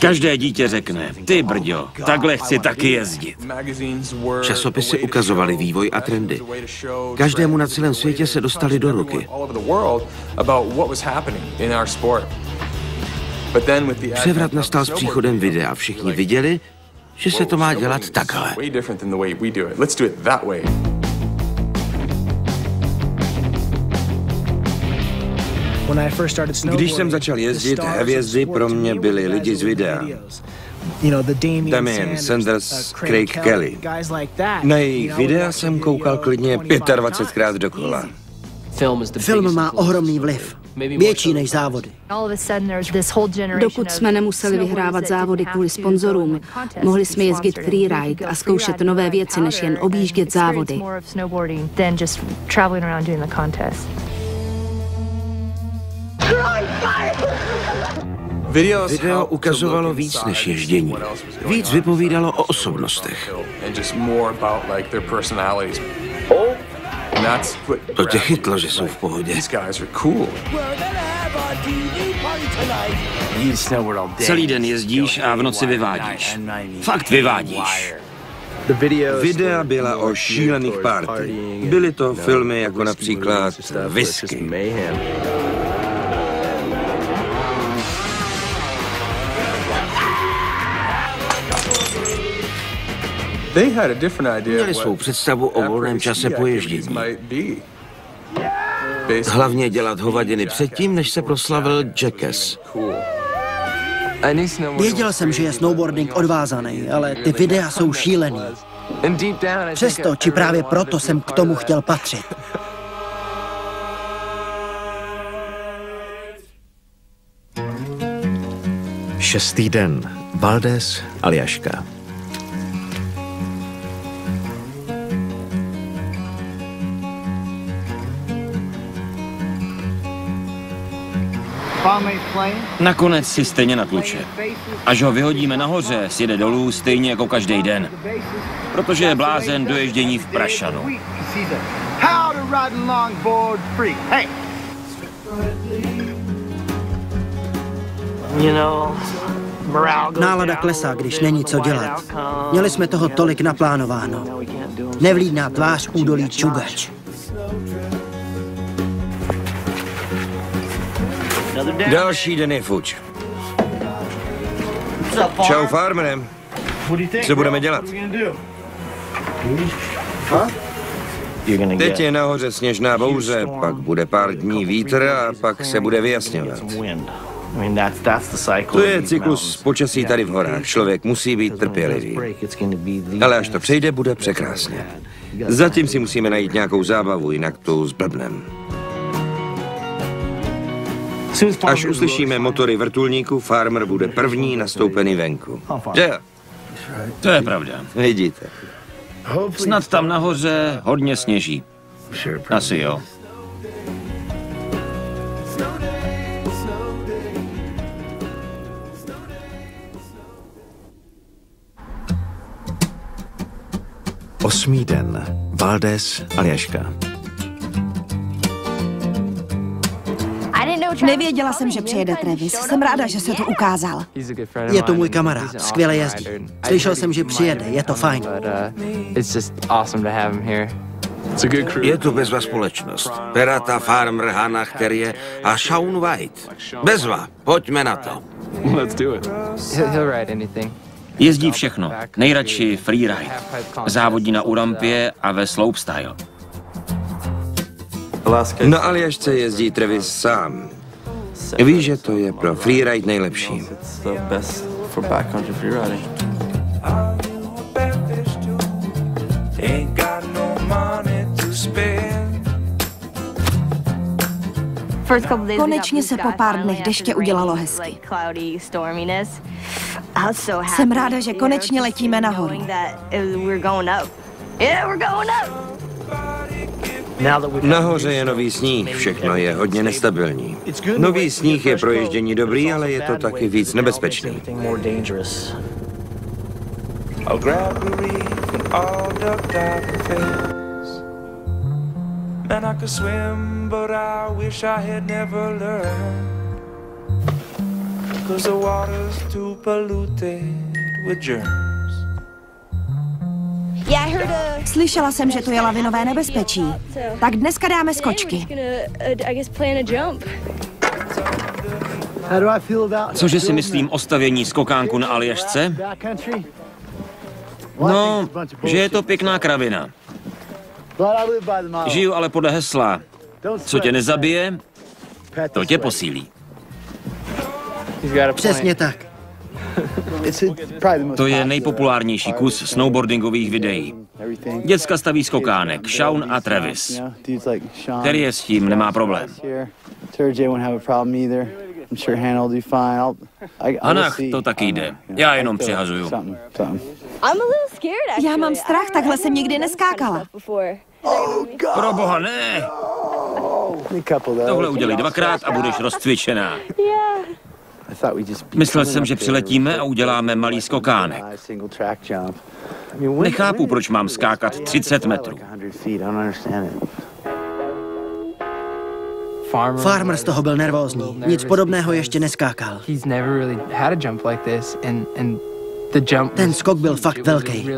Každé dítě řekne, ty brďo, takhle chci taky jezdit. Časopisy ukazovaly vývoj a trendy. Každému na celém světě se dostali do ruky. Převrat nastal s příchodem videa. Všichni viděli, že se to má dělat takhle. Když jsem začal jezdit, hvězdy pro mě byly lidi z videa. Damien Sanders, Craig Kelly. Na jejich videa jsem koukal klidně 25krát dokola. Film má ohromný vliv. Větší než závody. Dokud jsme nemuseli vyhrávat závody kvůli sponzorům, mohli jsme jezdit freeride a zkoušet nové věci, než jen objíždět závody. Video ukazovalo víc než ježdění. Víc vypovídalo o osobnostech. To tě chytlo, že jsou v pohodě. Celý den jezdíš a v noci vyvádíš. Fakt vyvádíš. Videa byla o šílených party. Byly to filmy jako například Whisky. Měli svou představu o volném čase po ježdění. Hlavně dělat hovadiny předtím, než se proslavil Jackass. Věděl jsem, že je snowboarding odvázaný, ale ty videa jsou šílený. Přesto, či právě proto jsem k tomu chtěl patřit. Šestý den. Valdés, Aljaška. Nakonec si stejně natluče. Až ho vyhodíme nahoře, sjede dolů stejně jako každý den. Protože je blázen do ježdění v prašanu. Nálada klesá, když není co dělat. Měli jsme toho tolik naplánováno. Nevlídná tvář údolí Čugač. Další den je fuč. Čau, farmere. Co budeme dělat? Teď je nahoře sněžná bouře, pak bude pár dní vítr a pak se bude vyjasňovat. To je cyklus počasí tady v horách. Člověk musí být trpělivý. Ale až to přejde, bude překrásně. Zatím si musíme najít nějakou zábavu, jinak to zblbnem. Až uslyšíme motory vrtulníku, Farmer bude první nastoupený venku. Že jo? To je pravda. Vidíte. Snad tam nahoře hodně sněží. Asi jo. Osmý den. Valdez, Aljaška. Nevěděla jsem, že přijede Travis. Jsem ráda, že se to ukázal. Je to můj kamarád, skvěle jezdí. Slyšel jsem, že přijede, je to fajn. Je tu bezva společnost. Perata, Farmer, Hannah, Terje a Shaun White. Bezva, pojďme na to. Jezdí všechno. Nejradši freeride. Závodí na Urampě a ve slopestyle. Na Aljašce jezdí Travis sám. Ví, že to je pro freeride nejlepší. Konečně se po pár dnech deště udělalo hezky. Jsem ráda, že konečně letíme nahoru. Nahoře je nový sníh, všechno je hodně nestabilní. Nový sníh je pro ježdění dobrý, ale je to taky víc nebezpečný. Man, I could swim, but I wish I had never learned. 'Cause the water's too polluted with germs. Slyšela jsem, že tu je lavinové nebezpečí. Tak dneska dáme skočky. Cože si myslím o stavění skokánku na Aljašce? No, že je to pěkná kravina. Žiju ale podle hesla, co tě nezabije, to tě posílí. Přesně tak. To je nejpopulárnější kus snowboardingových videí. Děcka staví skokánek, Shaun a Travis. Který je s tím nemá problém. Hannah to taky jde. Já jenom přihazuju. Já mám strach, takhle jsem nikdy neskákala. Pro boha, ne! Tohle udělej dvakrát a budeš rozcvičená. Myslel jsem, že přiletíme a uděláme malý skokánek. Nechápu, proč mám skákat 30 metrů. Farmer z toho byl nervózní. Nic podobného ještě neskákal. Ten skok byl fakt velký.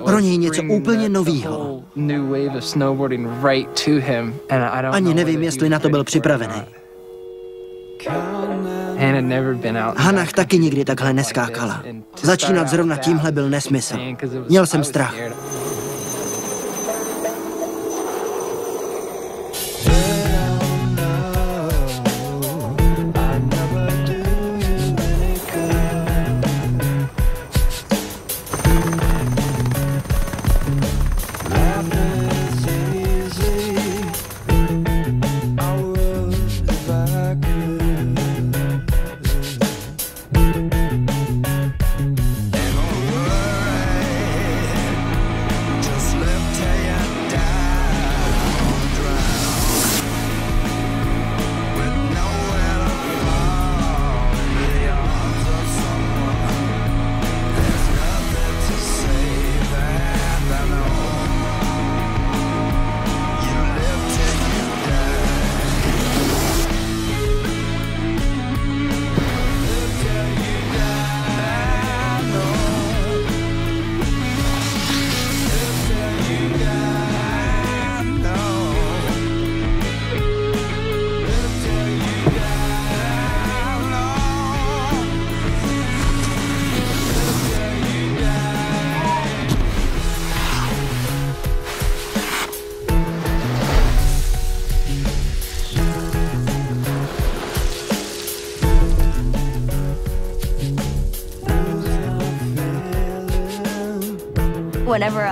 Pro něj něco úplně novýho. Ani nevím, jestli na to byl připravený. Hannah taky nikdy takhle neskákala. Začínat zrovna tímhle byl nesmysl. Měl jsem strach.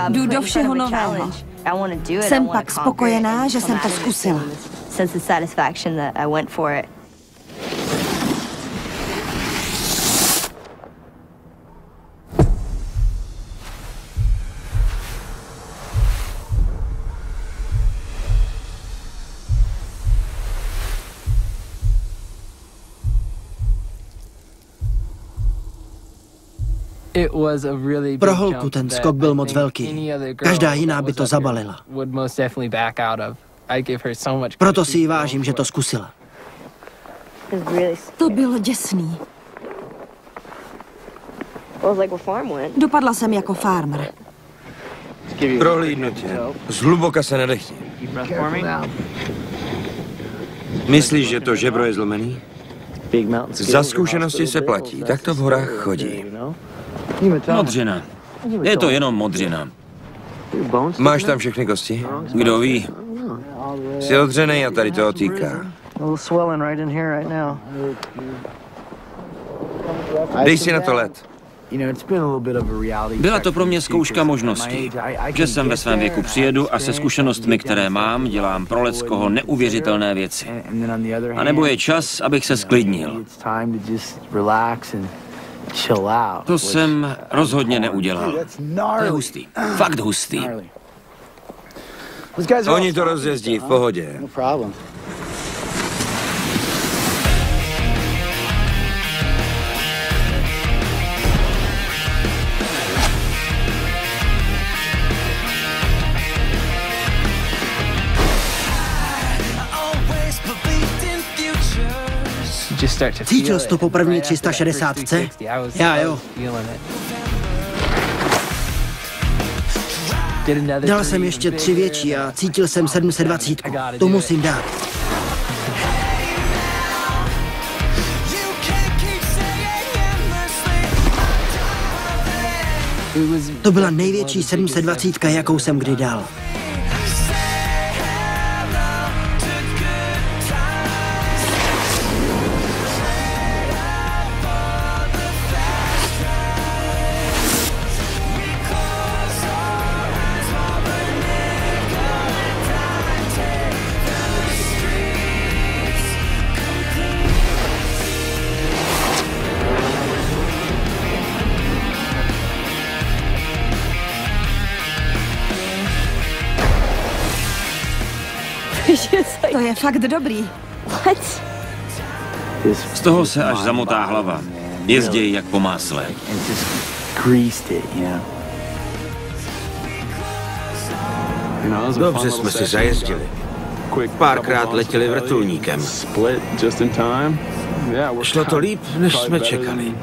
Jdu do všeho nového. Jsem pak spokojená, že jsem to zkusila. Pro holku ten skok byl moc velký. Každá jiná by to zabalila. Proto si ji vážím, že to zkusila. To bylo děsný. Dopadla jsem jako farmer. Prohlídnu tě. Zhluboka se nadechni. Myslíš, že to žebro je zlomený? Za zkušenosti se platí, tak to v horách chodí. Modřina. Je to jenom modřina. Máš tam všechny kosti? Kdo ví? Jsi odřenej a tady to týká. Dej si na to led. Byla to pro mě zkouška možností, že jsem ve svém věku přijedu a se zkušenostmi, které mám, dělám pro leckoho neuvěřitelné věci. A nebo je čas, abych se sklidnil. To jsem rozhodně neudělal. To je hustý. Fakt hustý. Oni to rozjezdí v pohodě. Cítil jsi to po první 360? Já jo. Dal jsem ještě 3 větší a cítil jsem 720. To musím dát. To byla největší 720, jakou jsem kdy dal. To je fakt dobrý. Z toho se až zamotá hlava. Jezdějí jak po másle. Dobře jsme si zajezdili. Párkrát letěli vrtulníkem. Šlo to líp, než jsme čekali.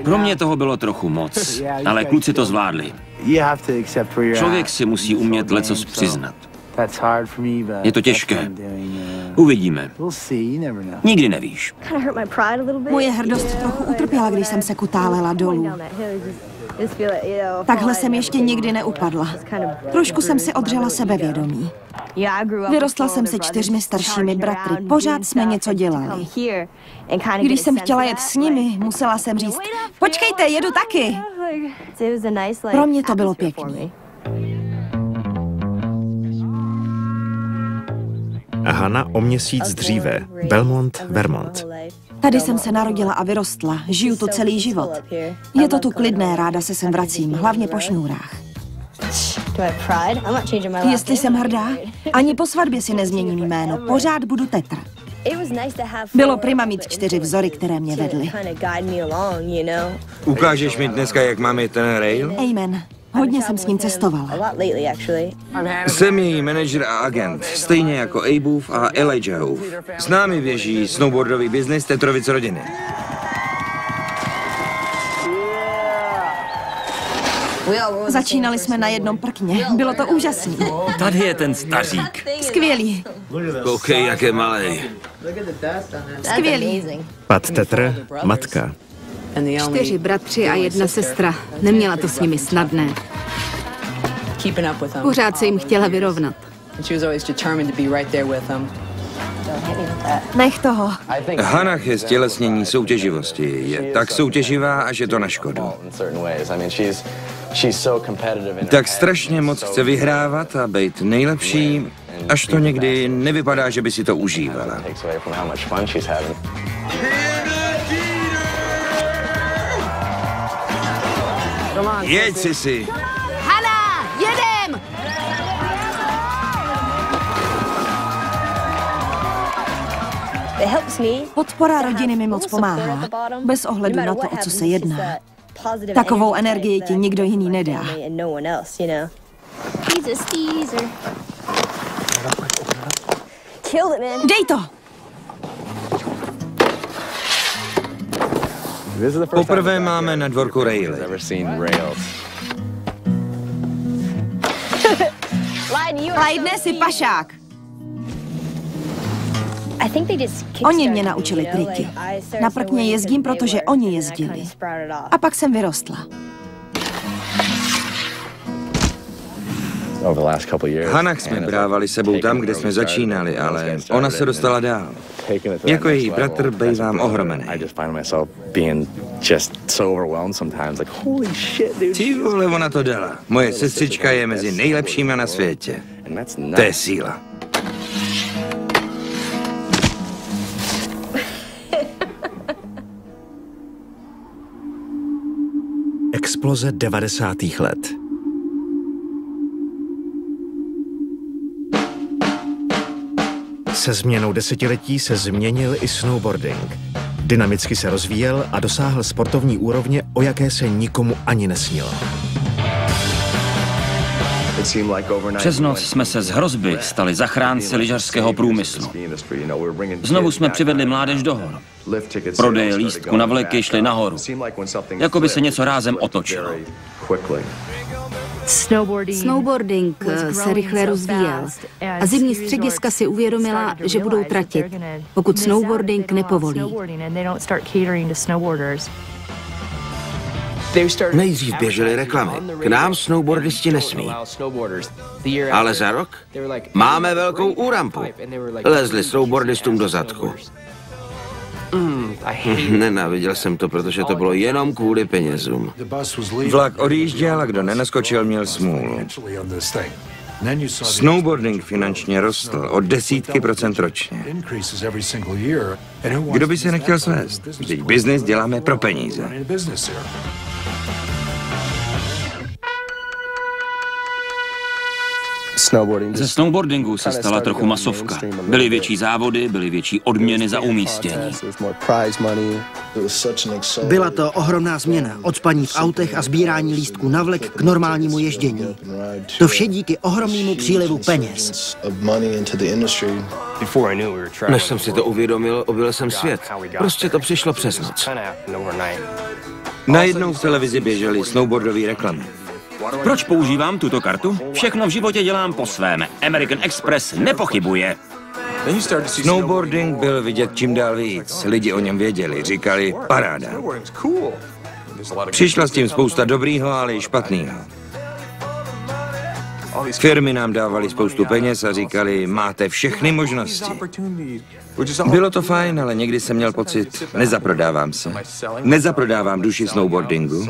Pro mě toho bylo trochu moc, ale kluci to zvládli. Člověk si musí umět lecos přiznat. Je to těžké. Uvidíme. Nikdy nevíš. Moje hrdost trochu utrpěla, když jsem se kutálela dolů. Takhle jsem ještě nikdy neupadla. Trošku jsem si odřela sebevědomí. Vyrostla jsem se 4 staršími bratry. Pořád jsme něco dělali. Když jsem chtěla jet s nimi, musela jsem říct, počkejte, jedu taky. Pro mě to bylo pěkný. Hana o měsíc dříve, Belmont, Vermont. Tady jsem se narodila a vyrostla, žiju tu celý život. Je to tu klidné, ráda se sem vracím, hlavně po šňůrách. Jestli jsem hrdá, ani po svatbě si nezměním jméno, pořád budu Tetra. Bylo prima mít 4 vzory, které mě vedly. Ukážeš mi dneska, jak mám jet ten rail? Amen. Hodně jsem s ním cestovala. Jsem její manažer a agent, stejně jako Abeův a Elijahův. S námi běží snowboardový biznis Tetrovic rodiny. Začínali jsme na jednom prkně. Bylo to úžasný. Tady je ten stařík. Skvělý. Koukej, jak je malej. Skvělý. Pat Tetr, matka. 4 bratři a 1 sestra. Neměla to s nimi snadné. Pořád se jim chtěla vyrovnat. Nech toho. Hannah je stělesnění soutěživosti. Je tak soutěživá, až je to na škodu. Tak strašně moc chce vyhrávat a být nejlepší, až to někdy nevypadá, že by si to užívala. Jeď si. Hana, jedem! Podpora rodiny mi moc pomáhá, bez ohledu na to, o co se jedná. Takovou energii ti nikdo jiný nedá. Dej to! Poprvé máme na dvorku raily. Clyde, si pašák. Oni mě naučili triky. Na prkně jezdím, protože oni jezdili. A pak jsem vyrostla. Hannah jsme brávali sebou tam, kde jsme začínali, ale ona se dostala dál. Jako její bratr bývám ohromený. Ty vole, ona to dala. Moje sestřička je mezi nejlepšíma na světě. To je síla. Exploze 90. let. Se změnou desetiletí se změnil i snowboarding. Dynamicky se rozvíjel a dosáhl sportovní úrovně, o jaké se nikomu ani nesnilo. Přes noc jsme se z hrozby stali zachránci lyžařského průmyslu. Znovu jsme přivedli mládež do hor. Prodeje lístků na vleky šly nahoru. Jako by se něco rázem otočilo. Snowboarding se rychle rozvíjel a zimní střediska si uvědomila, že budou tratit, pokud snowboarding nepovolí. Nejdřív běžely reklamy. K nám snowboardisti nesmí. Ale za rok máme velkou úrampu. Lezli snowboardistům do zadku. Nenáviděl jsem to, protože to bylo jenom kvůli penězům. Vlak odjížděl a kdo nenaskočil, měl smůlu. Snowboarding finančně rostl o desítky procent ročně. Kdo by se nechtěl svést? Vždyť biznis děláme pro peníze. Ze snowboardingu se stala trochu masovka. Byly větší závody, byly větší odměny za umístění. Byla to ohromná změna. Od spaní v autech a sbírání lístků na vlek k normálnímu ježdění. To vše díky ohromnému přílivu peněz. Než jsem si to uvědomil, objel jsem svět. Prostě to přišlo přes noc. Najednou v televizi běžely snowboardové reklamy. Proč používám tuto kartu? Všechno v životě dělám po svém. American Express nepochybuje. Snowboarding byl vidět čím dál víc. Lidi o něm věděli, říkali paráda. Přišla s tím spousta dobrýho, ale i špatného. Firmy nám dávaly spoustu peněz a říkali, máte všechny možnosti. Bylo to fajn, ale někdy jsem měl pocit, nezaprodávám se. Nezaprodávám duši snowboardingu.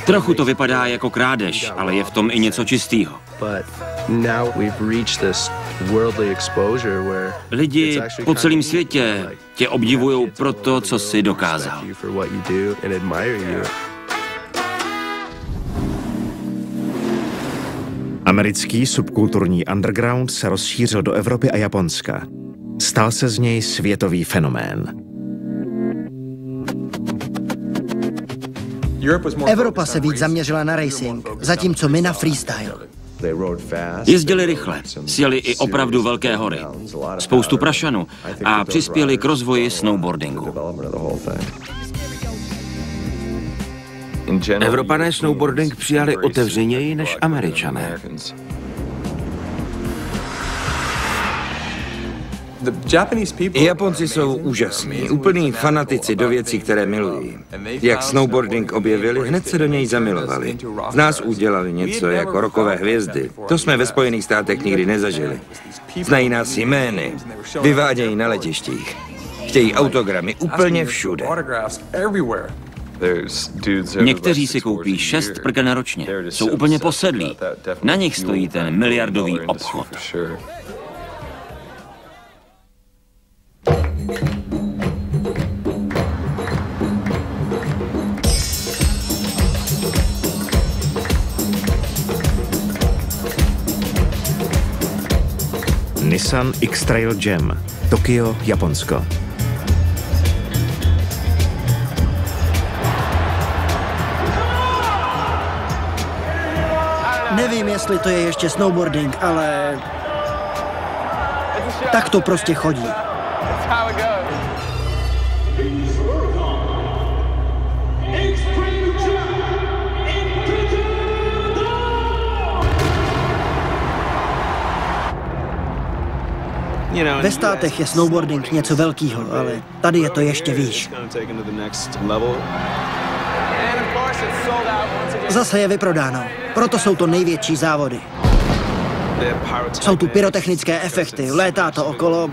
Trochu to vypadá jako krádež, ale je v tom i něco čistého. Lidi po celém světě tě obdivují pro to, co jsi dokázal. Americký subkulturní underground se rozšířil do Evropy a Japonska. Stal se z něj světový fenomén. Evropa se víc zaměřila na racing, zatímco my na freestyle. Jezdili rychle, sjeli i opravdu velké hory, spoustu prašanu a přispěli k rozvoji snowboardingu. Evropané snowboarding přijali otevřeněji než Američané. Japonci jsou úžasní, úplní fanatici do věcí, které milují. Jak snowboarding objevili, hned se do něj zamilovali. Z nás udělali něco jako rockové hvězdy. To jsme ve Spojených státech nikdy nezažili. Znají nás jmény, vyvádějí na letištích. Chtějí autogramy úplně všude. Někteří si koupí 6 prken ročně. Jsou úplně posedlí. Na nich stojí ten miliardový obchod. Nissan X-Trail Jam, Tokio, Japonsko. Nevím, jestli to je ještě snowboarding, ale tak to prostě chodí. Ve státech je snowboarding něco velkého, ale tady je to ještě výš. Zase je vyprodáno, proto jsou to největší závody. Jsou tu pyrotechnické efekty, létá to okolo.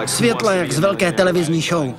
Světla jak z velké televizní show.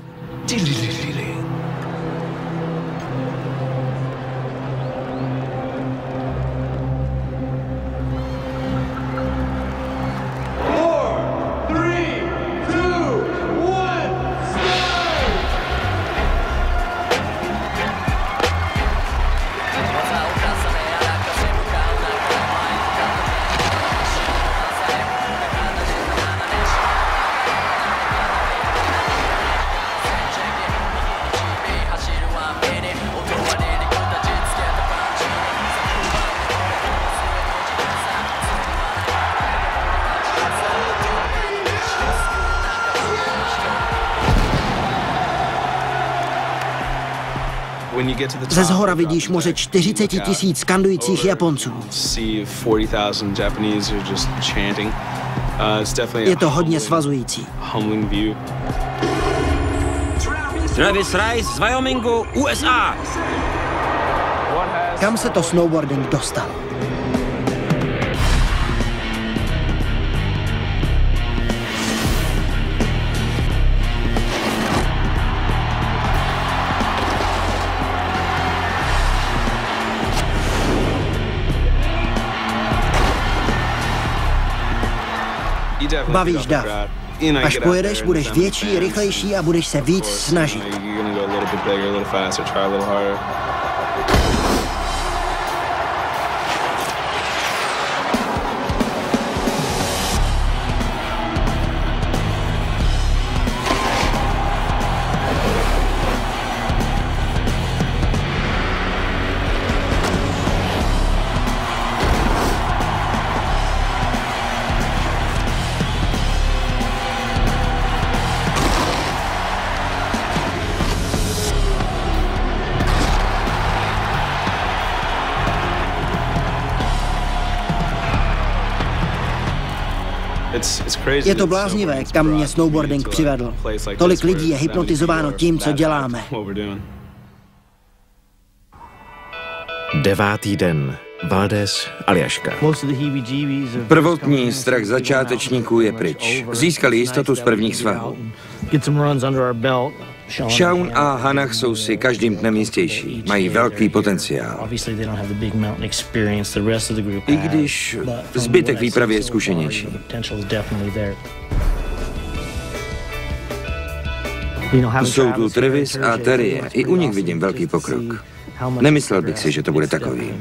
Ze zhora vidíš moře 40 000 skandujících Japonců. Je to hodně svazující. Travis Rice z Wyomingu, USA. Kam se to snowboarding dostal? Bavíš dav. Až pojedeš, budeš větší, rychlejší a budeš se víc snažit. Je to bláznivé, kam mě snowboarding přivedl. Tolik lidí je hypnotizováno tím, co děláme. 9. den. Valdés, Aljaška. Prvotní strach začátečníků je pryč. Získali jistotu z prvních svahů. Shaun a Hannah jsou si každým dnem jistější. Mají velký potenciál. I když zbytek výpravy je zkušenější. Jsou tu Travis a Terry. I u nich vidím velký pokrok. Nemyslel bych si, že to bude takový.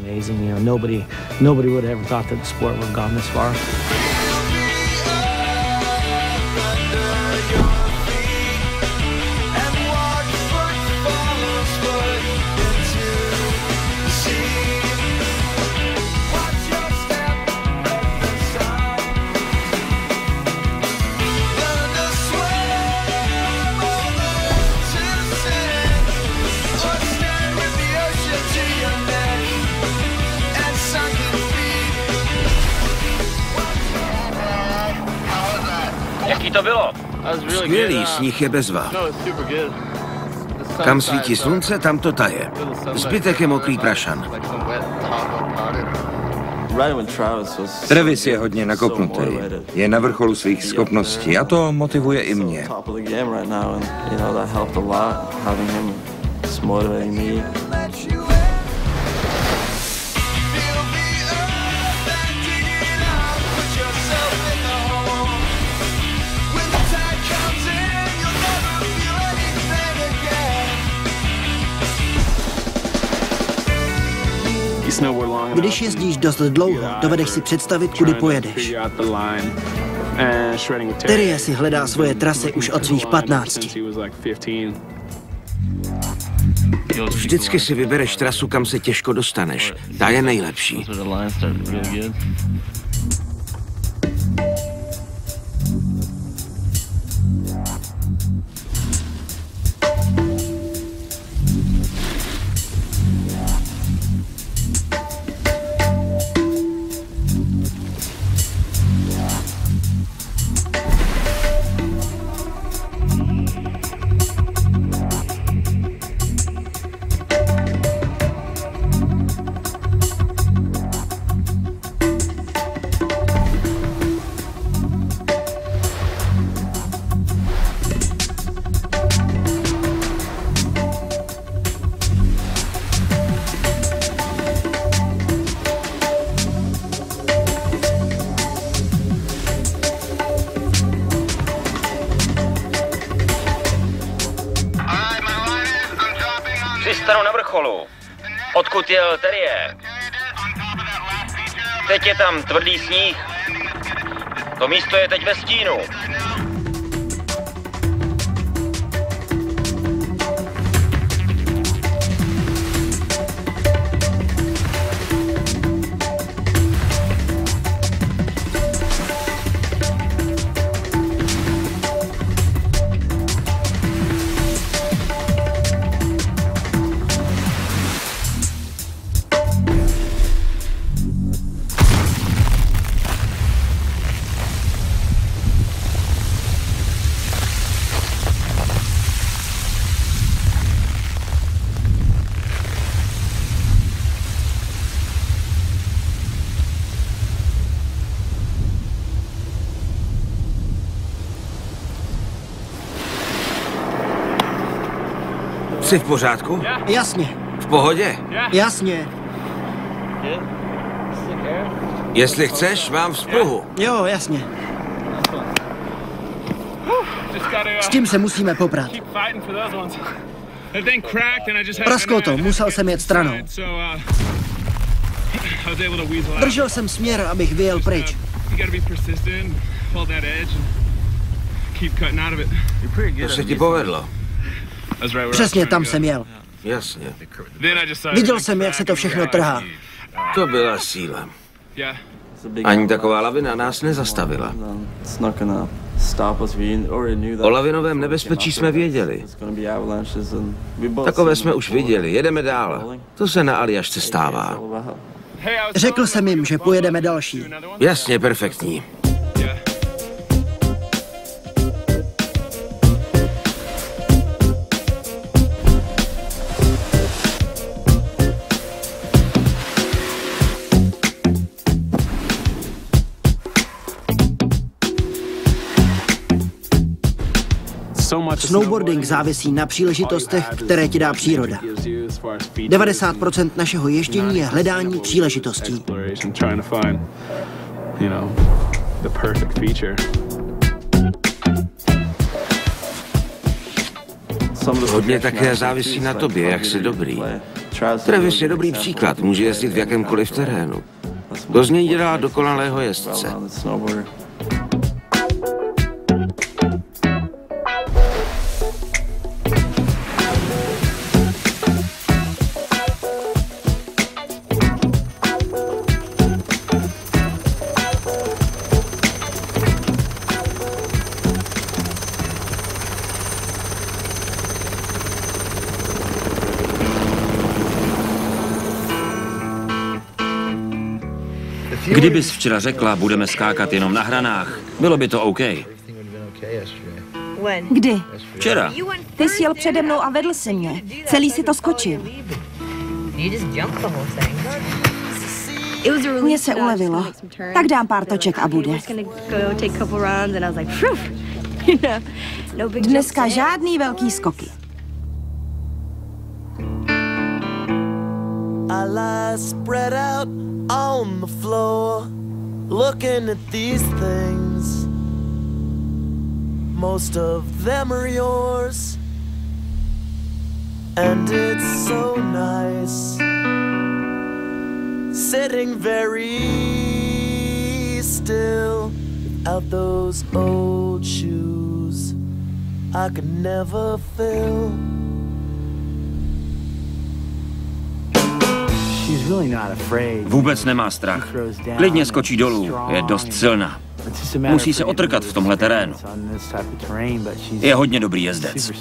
Jaký to bylo? Skvělý, sníh je bezva. Kam svítí slunce, tam to taje. Zbytek je mokrý prašan. Travis je hodně nakopnutý. Je na vrcholu svých schopností a to motivuje i mě. Když jezdíš dost dlouho, dovedeš si představit, kudy pojedeš. Terry si hledá svoje trasy už od svých 15. Vždycky si vybereš trasu, kam se těžko dostaneš. Ta je nejlepší. Přistanu na vrcholu. Odkud jel Terry? Teď je tam tvrdý sníh. To místo je teď ve stínu. Jsi v pořádku? Jasně. V pohodě? Jasně. Jestli chceš, mám vzpruhu. Jo, jasně. S tím se musíme poprat. Prasklo to, musel jsem jet stranou. Držel jsem směr, abych vyjel pryč. To se ti povedlo. Přesně tam jsem jel. Jasně. Viděl jsem, jak se to všechno trhá. To byla síla. Ani taková lavina nás nezastavila. O lavinovém nebezpečí jsme věděli. Takové jsme už viděli. Jedeme dál. To se na Aljašce stává. Řekl jsem jim, že pojedeme další. Jasně, perfektní. Snowboarding závisí na příležitostech, které ti dá příroda. 90% našeho ježdění je hledání příležitostí. Hodně také závisí na tobě, jak jsi dobrý. Travis je dobrý příklad, může jezdit v jakémkoliv terénu. To z něj dělá dokonalého jezdce. Kdybys včera řekla, budeme skákat jenom na hranách, bylo by to OK. Kdy? Včera. Ty jsi jel přede mnou a vedl si mě. Celý si to skočil. Mně se ulevilo. Tak dám pár toček a bude. Dneska žádný velký skoky. I lie spread out on the floor, looking at these things. Most of them are yours, and it's so nice sitting very still without those old shoes I could never fill. Vůbec nemá strach. Klidně skočí dolů, je dost silná. Musí se otrkat v tomhle terénu. Je hodně dobrý jezdec.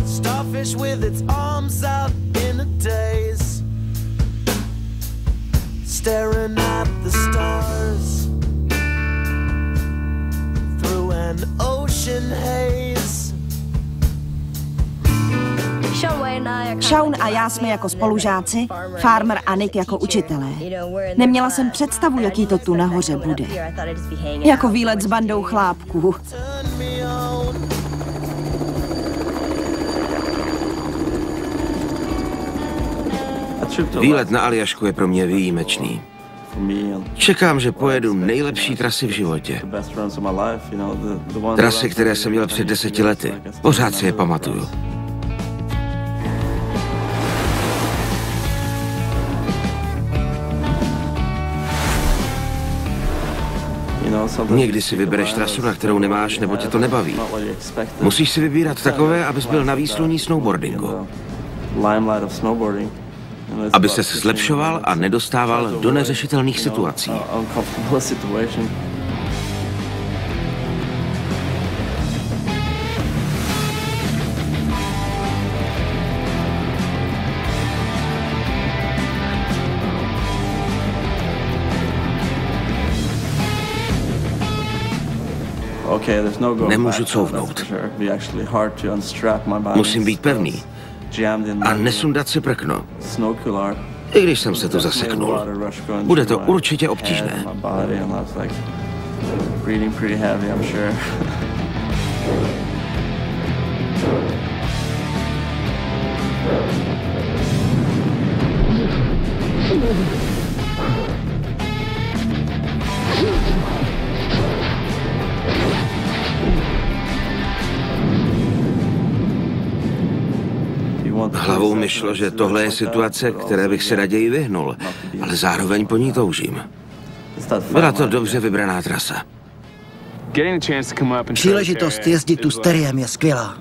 Starfish with its arms out in a daze, staring at the stars through an ocean haze. Shaun a já jsme jako spolužáci, Farmer a Nick jako učitelé. Neměla jsem představu, jaký to tu nahoře bude. Jako výlet s bandou chlápků. Výlet na Aljašku je pro mě výjimečný. Čekám, že pojedu nejlepší trasy v životě. Trasy, které jsem měl před 10 lety. Pořád si je pamatuju. Někdy si vybereš trasu, na kterou nemáš, nebo tě to nebaví. Musíš si vybírat takové, abys byl na výsluní snowboardingu. Aby se zlepšoval a nedostával do neřešitelných situací. Nemůžu couvnout. Musím být pevný a nesundat si prkno. I když jsem se tu zaseknul. Bude to určitě obtížné. Hlavou mi šlo, že tohle je situace, které bych se raději vyhnul, ale zároveň po ní toužím. Byla to dobře vybraná trasa. Příležitost jezdit tu s Terryem je skvělá.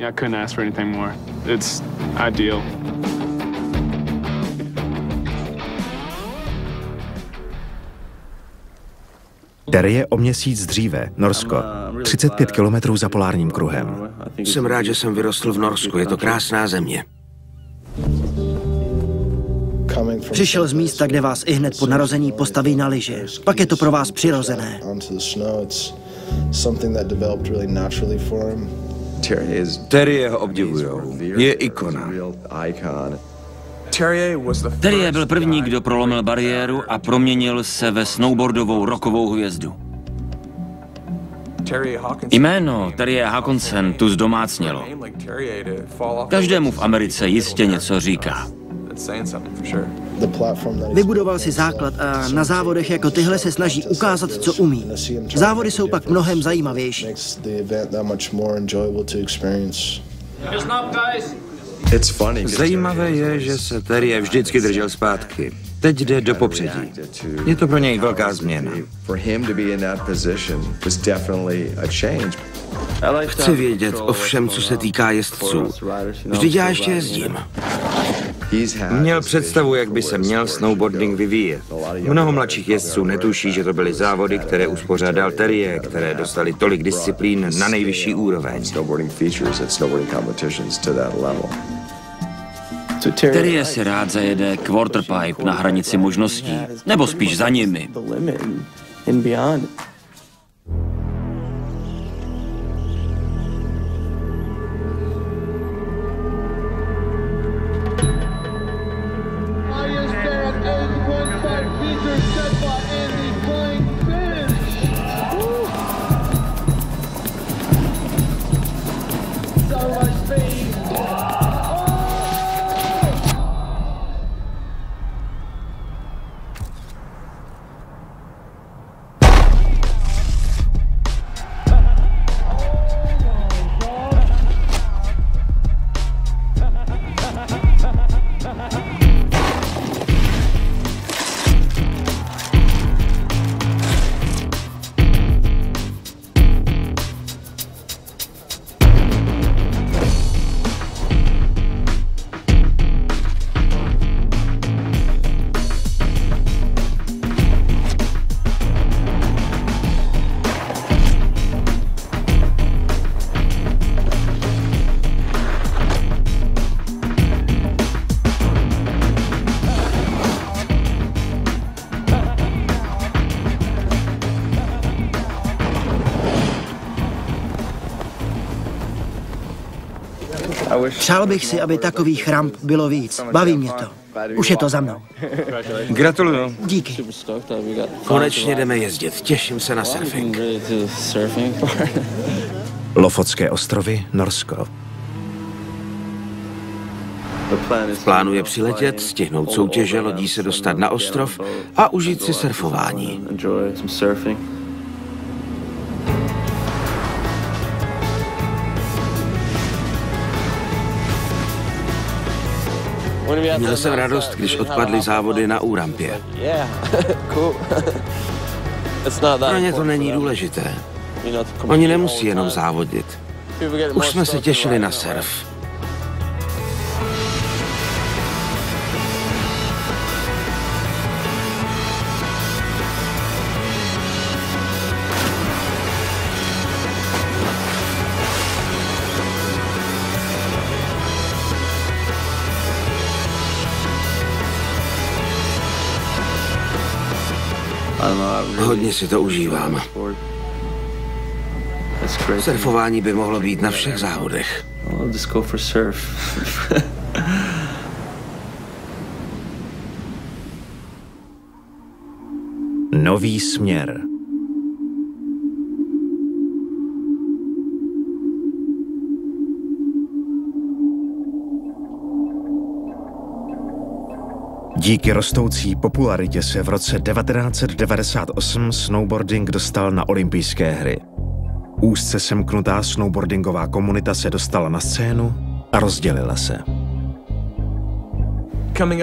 Terry je o měsíc dříve, Norsko, 35 kilometrů za polárním kruhem. Jsem rád, že jsem vyrostl v Norsku, je to krásná země. Přišel z místa, kde vás ihned po narození postaví na lyže. Pak je to pro vás přirozené. Terry ho obdivujou. Je ikona. Terry byl první, kdo prolomil bariéru a proměnil se ve snowboardovou rockovou hvězdu. Jméno Terry Haakonsen tu zdomácnělo. Každému v Americe jistě něco říká. Vybudoval si základ a na závodech jako tyhle se snaží ukázat, co umí. Závody jsou pak mnohem zajímavější. Zajímavé je, že se Terry vždycky držel zpátky. Teď jde do popředí. Je to pro něj velká změna. Chci vědět o všem, co se týká jezdců. Vždyť já ještě jezdím. Měl představu, jak by se měl snowboarding vyvíjet. Mnoho mladších jezdců netuší, že to byly závody, které uspořádal Terry, které dostali tolik disciplín na nejvyšší úroveň. Terje si rád zajede quarterpipe na hranici možností, nebo spíš za nimi. Přál bych si, aby takových ramp bylo víc. Baví mě to. Už je to za mnou. Gratuluju. Díky. Konečně jdeme jezdit. Těším se na surfing. Lofotské ostrovy, Norsko. V plánu je přiletět, stihnout soutěže, lodí se dostat na ostrov a užít si surfování. Měl jsem radost, když odpadly závody na úrampě. Pro ně to není důležité. Oni nemusí jenom závodit. Už jsme se těšili na surf. Hodně si to užívám. Surfování by mohlo být na všech závodech. Nový směr. Díky rostoucí popularitě se v roce 1998 snowboarding dostal na olympijské hry. Úzce semknutá snowboardingová komunita se dostala na scénu a rozdělila se.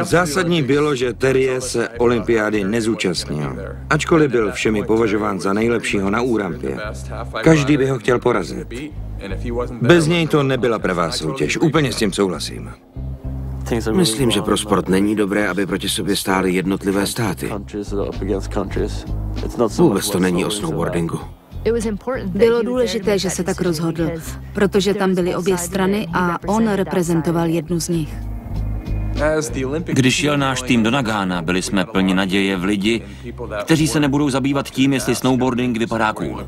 Zásadní bylo, že Terje se olympiády nezúčastnil, ačkoliv byl všemi považován za nejlepšího na úrampě. Každý by ho chtěl porazit. Bez něj to nebyla pravá soutěž, úplně s tím souhlasím. Myslím, že pro sport není dobré, aby proti sobě stály jednotlivé státy. Vůbec to není o snowboardingu. Bylo důležité, že se tak rozhodl, protože tam byly obě strany a on reprezentoval jednu z nich. Když jel náš tým do Nagána, byli jsme plni naděje v lidi, kteří se nebudou zabývat tím, jestli snowboarding vypadá cool.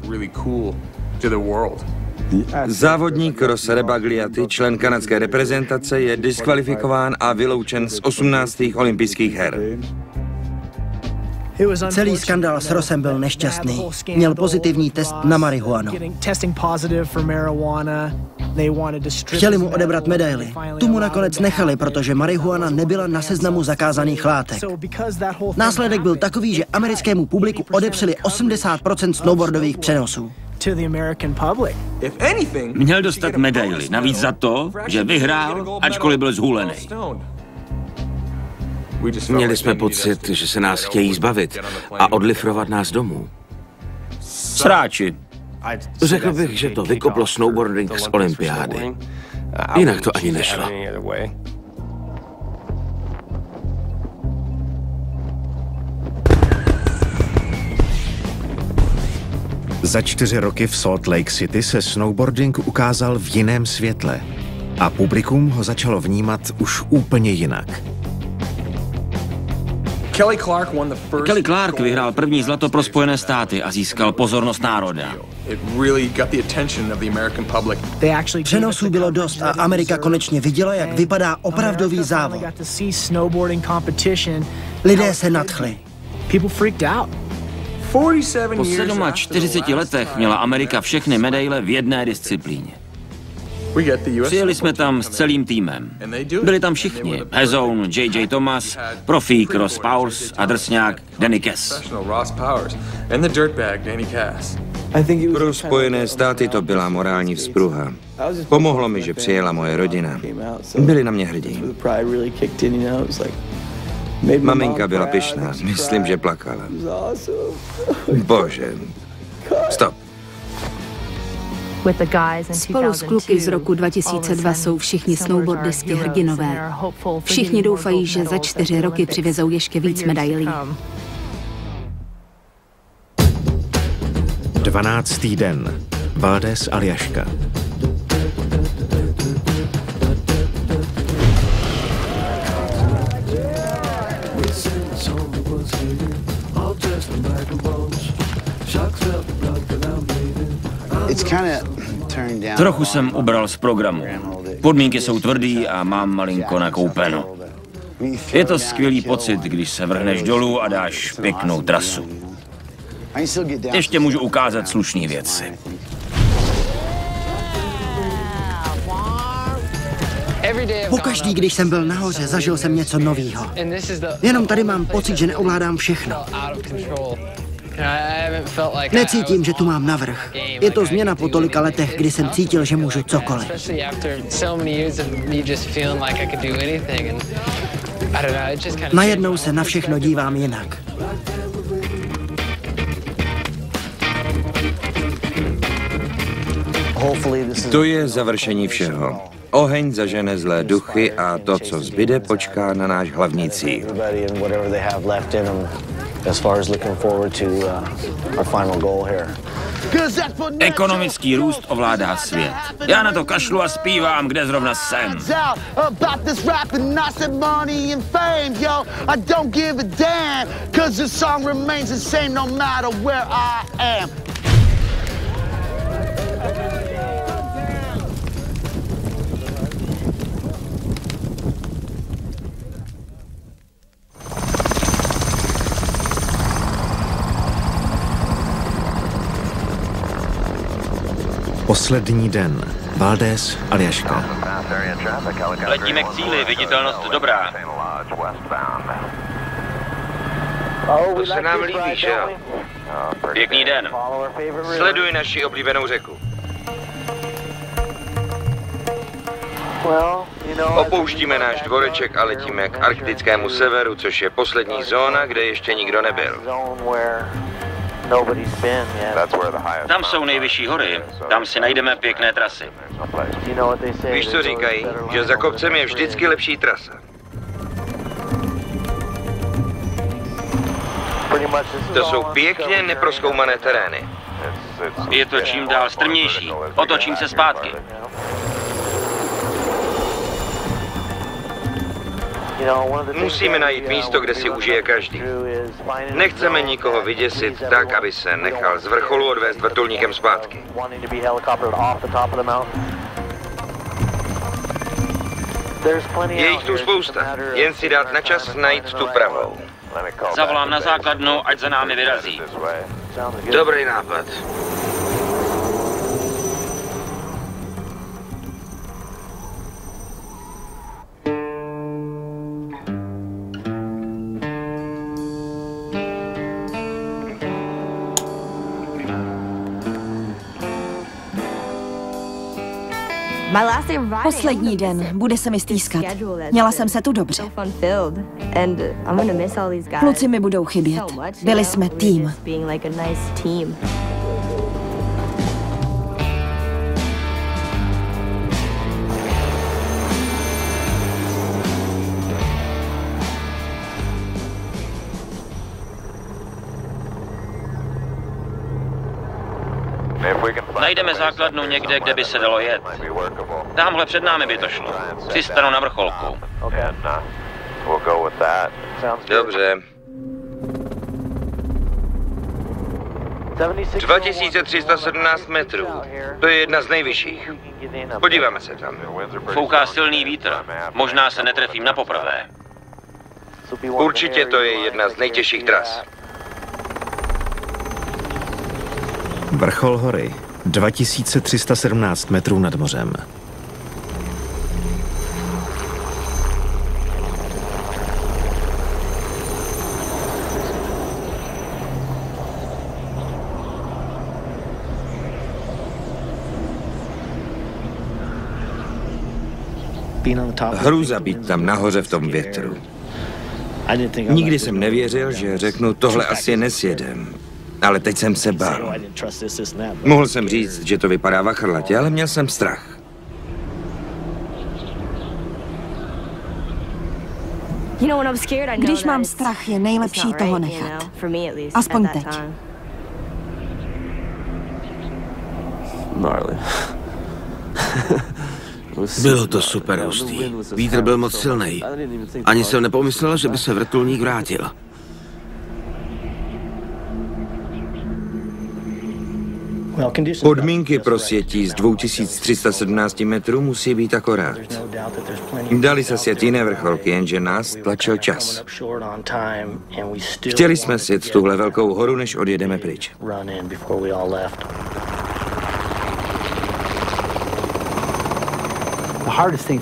Závodník Ross Rebagliati, člen kanadské reprezentace, je diskvalifikován a vyloučen z 18. olympijských her. Celý skandál s Rossem byl nešťastný. Měl pozitivní test na marihuanu. Chtěli mu odebrat medaili. Tu mu nakonec nechali, protože marihuana nebyla na seznamu zakázaných látek. Následek byl takový, že americkému publiku odepřeli 80% snowboardových přenosů. Měl dostat medaili, navíc za to, že vyhrál, ačkoliv byl zhulený. Měli jsme pocit, že se nás chtějí zbavit a odlifrovat nás domů. Sráči. Řekl bych, že to vykoplo snowboarding z olympiády. Jinak to ani nešlo. Za 4 roky v Salt Lake City se snowboarding ukázal v jiném světle. A publikum ho začalo vnímat už úplně jinak. Kelly Clark vyhrál první zlato pro Spojené státy a získal pozornost národa. Přenosů bylo dost a Amerika konečně viděla, jak vypadá opravdový závod. Lidé se nadchli. Po 47 letech měla Amerika všechny medaile v jedné disciplíně. Přijeli jsme tam s celým týmem. Byli tam všichni. Hezoun, J.J. Thomas, profík Ross Powers a drsňák Danny Cass. Pro Spojené státy to byla morální vzpruha. Pomohlo mi, že přijela moje rodina. Byli na mě hrdí. Maminka byla pyšná. Myslím, že plakala. Bože. Stop. Spolu s kluky z roku 2002 jsou všichni snowboardisti hrdinové. Všichni doufají, že za 4 roky přivezou ještě víc medailí. 12. den. Valdés Aljaška. Trochu jsem ubral z programu. Podmínky jsou tvrdý a mám malinko nakoupeno. Je to skvělý pocit, když se vrhneš dolů a dáš pěknou trasu. Ještě můžu ukázat slušné věci. Pokaždý, když jsem byl nahoře, zažil jsem něco novýho. Jenom tady mám pocit, že neovládám všechno. Necítím, že tu mám navrch. Je to změna po tolika letech, kdy jsem cítil, že můžu cokoliv. Najednou se na všechno dívám jinak. To je završení všeho. Oheň zažene zlé duchy a to, co zbyde, počká na náš hlavní cíl. Ekonomický růst ovládá svět. Já na to kašlu a zpívám, kde zrovna jsem. Poslední den. Valdés Aljaška. Letíme k cíli, viditelnost dobrá. To se nám líbí, že jo? Pěkný den. Sleduj naši oblíbenou řeku. Opouštíme náš dvoreček a letíme k arktickému severu, což je poslední zóna, kde ještě nikdo nebyl. Tam jsou nejvyšší hory, tam si najdeme pěkné trasy. Víš, co říkají? Že za kopcem je vždycky lepší trasa. To jsou pěkně neprozkoumané terény. Je to čím dál strmější. Otočím se zpátky. Musíme najít místo, kde si užije každý. Nechceme nikoho vyděsit tak, aby se nechal z vrcholu odvést vrtulníkem zpátky. Je jich tu spousta, jen si dát na čas najít tu pravou. Zavolám na základnu, ať za námi vyrazí. Dobrý nápad. Poslední den, bude se mi stýskat. Měla jsem se tu dobře. Kluci mi budou chybět. Byli jsme tým. Najdeme základnu někde, kde by se dalo jet. Támhle před námi by to šlo. Přistanu na vrcholku. Dobře. 2317 metrů. To je jedna z nejvyšších. Podíváme se tam. Fouká silný vítr. Možná se netrefím na poprvé. Určitě to je jedna z nejtěžších tras. Vrchol hory. 2317 metrů nad mořem. Hrůza být tam nahoře v tom větru. Nikdy jsem nevěřil, že řeknu, tohle asi nesjedem. Ale teď jsem se bál. Mohl jsem říct, že to vypadá vachrlatě, ale měl jsem strach. Když mám strach, je nejlepší toho nechat. Aspoň teď. Bylo to super hustý. Vítr byl moc silný. Ani jsem nepomyslel, že by se vrtulník vrátil. Podmínky pro sjetí z 2317 metrů musí být akorát. Dali se sjet jiné vrcholky, jenže nás tlačil čas. Chtěli jsme sjet tuhle velkou horu, než odjedeme pryč.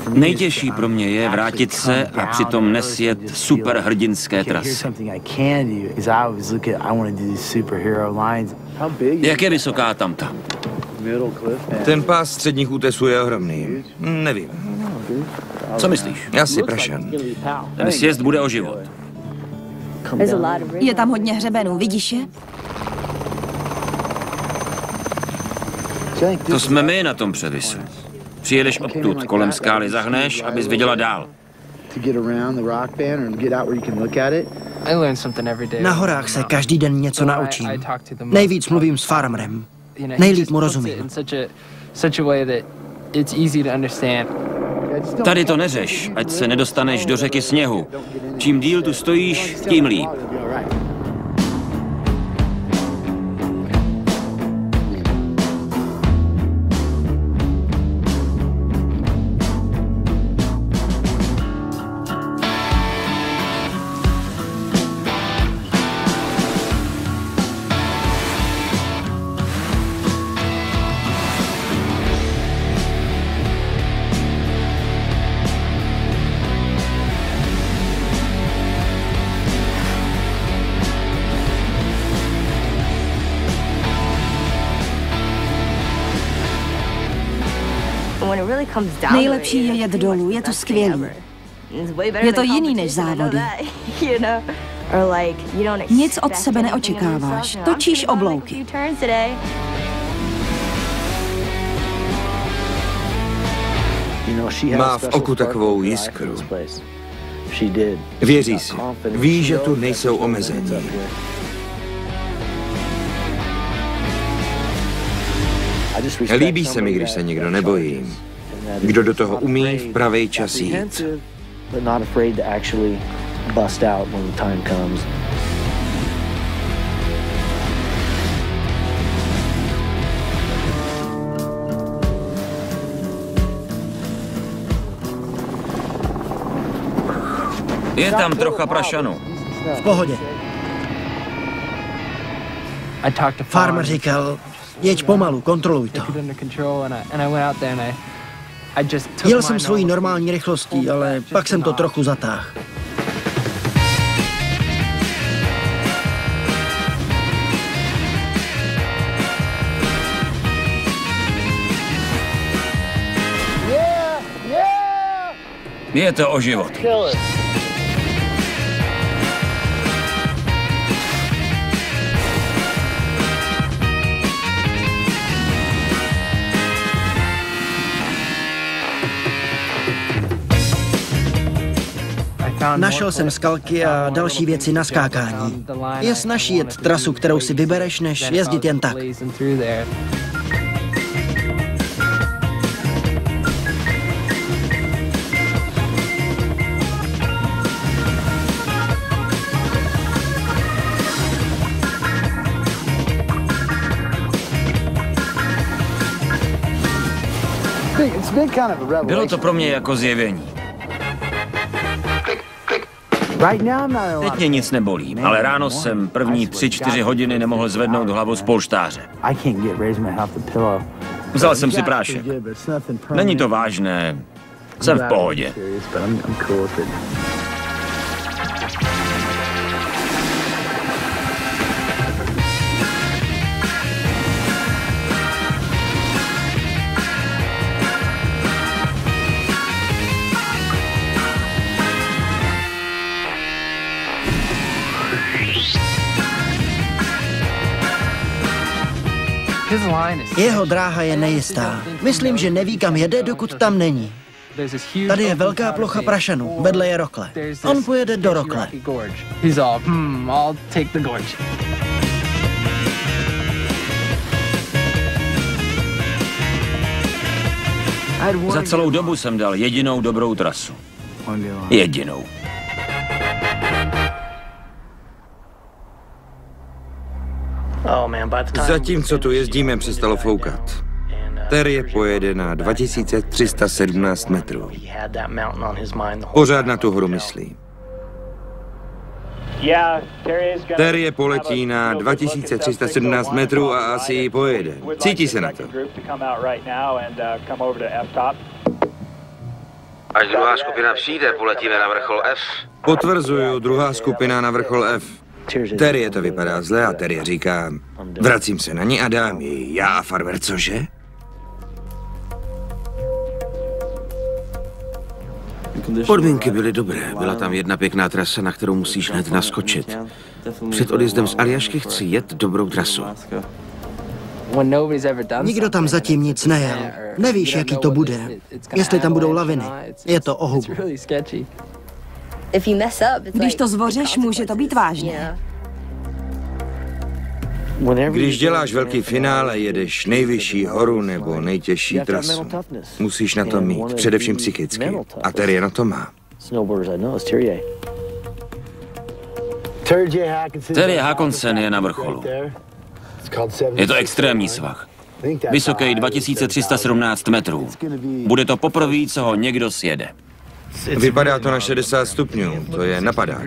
Nejtěžší pro mě je vrátit se a přitom nesjet superhrdinské trasy. Jak je vysoká tamta? Ten pás středních útesů je ohromný. Nevím. Co myslíš? Asi prašan. Ten sjezd bude o život. Je tam hodně hřebenů, vidíš je? To jsme my na tom převisu. Přijedeš odtud, kolem skály zahneš, abys viděla dál. Na horách se každý den něco naučím. Nejvíc mluvím s farmerem. Nejlíp mu rozumím. Tady to neřeš, ať se nedostaneš do řeky sněhu. Čím díl tu stojíš, tím líp. Nejlepší je jet dolů, je to skvělý. Je to jiný než závody. Nic od sebe neočekáváš, točíš oblouky. Má v oku takovou jiskru. Věří si. Ví, že tu nejsou omezení. Líbí se mi, když se nikdo nebojí. Kdo do toho umí v pravej čas jít. Je tam trocha prašanu. V pohodě. Farmer říkal, jeď pomalu, kontroluj to. Jel jsem svojí normální rychlostí, ale pak jsem to trochu zatáhl. Je to o život. Našel jsem skalky a další věci na skákání. Je snazší jet trasu, kterou si vybereš, než jezdit jen tak. Bylo to pro mě jako zjevení. Teď mě nic nebolí, ale ráno jsem první 3-4 hodiny nemohl zvednout hlavu z polštáře. Vzal jsem si prášek. Není to vážné, jsem v pohodě. Jeho dráha je nejistá. Myslím, že neví, kam jede, dokud tam není. Tady je velká plocha prašanů, vedle je rokle. On pojede do rokle. Za celou dobu jsem dal jedinou dobrou trasu. Jedinou. Zatímco tu jezdíme, přestalo foukat. Terje pojede na 2317 metrů. Pořád na tu horu myslí. Terje poletí na 2317 metrů a asi ji pojede. Cítí se na to. Až druhá skupina přijde, poletíme na vrchol F. Potvrzuju, druhá skupina na vrchol F. Terje to vypadá zle a Terje říká, vracím se na ní a dám ji. Já a Farver, cože? Podmínky byly dobré. Byla tam jedna pěkná trasa, na kterou musíš hned naskočit. Před odjezdem z Aljašky chci jet dobrou trasu. Nikdo tam zatím nic nejel. Nevíš, jaký to bude. Jestli tam budou laviny. Je to o hubu. Když to zvořeš, může to být vážné. Když děláš velký finále, jedeš nejvyšší horu nebo nejtěžší trasu. Musíš na to mít, především psychicky. A Terje na to má. Terje Hakonsen je na vrcholu. Je to extrémní svah. Vysoký 2317 metrů. Bude to poprvé, co ho někdo sjede. Vypadá to na 60 stupňů, to je napadák.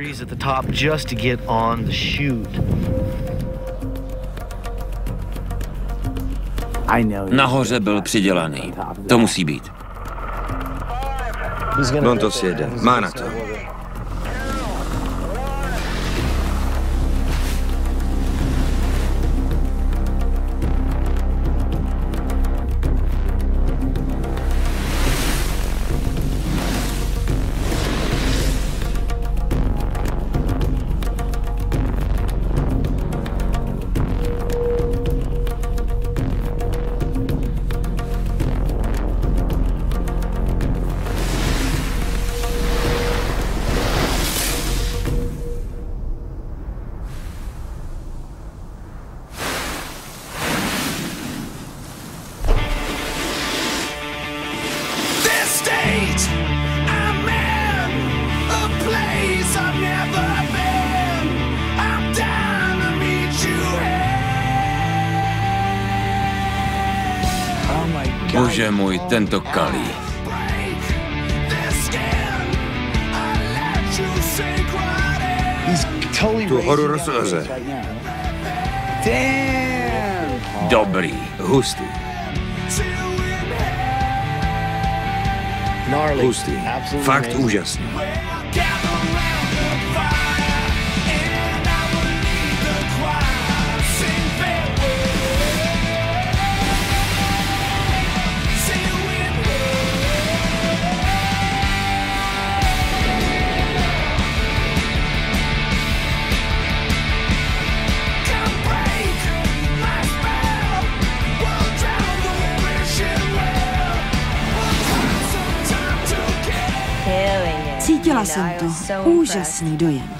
Nahoře byl přidělaný. To musí být. On to sjede, má na to. Bože můj, tento Kalí. Tu horu rozhoře. Dobrý. Hustý. Hustý. Fakt úžasný. Cítila jsem to. Úžasný dojem.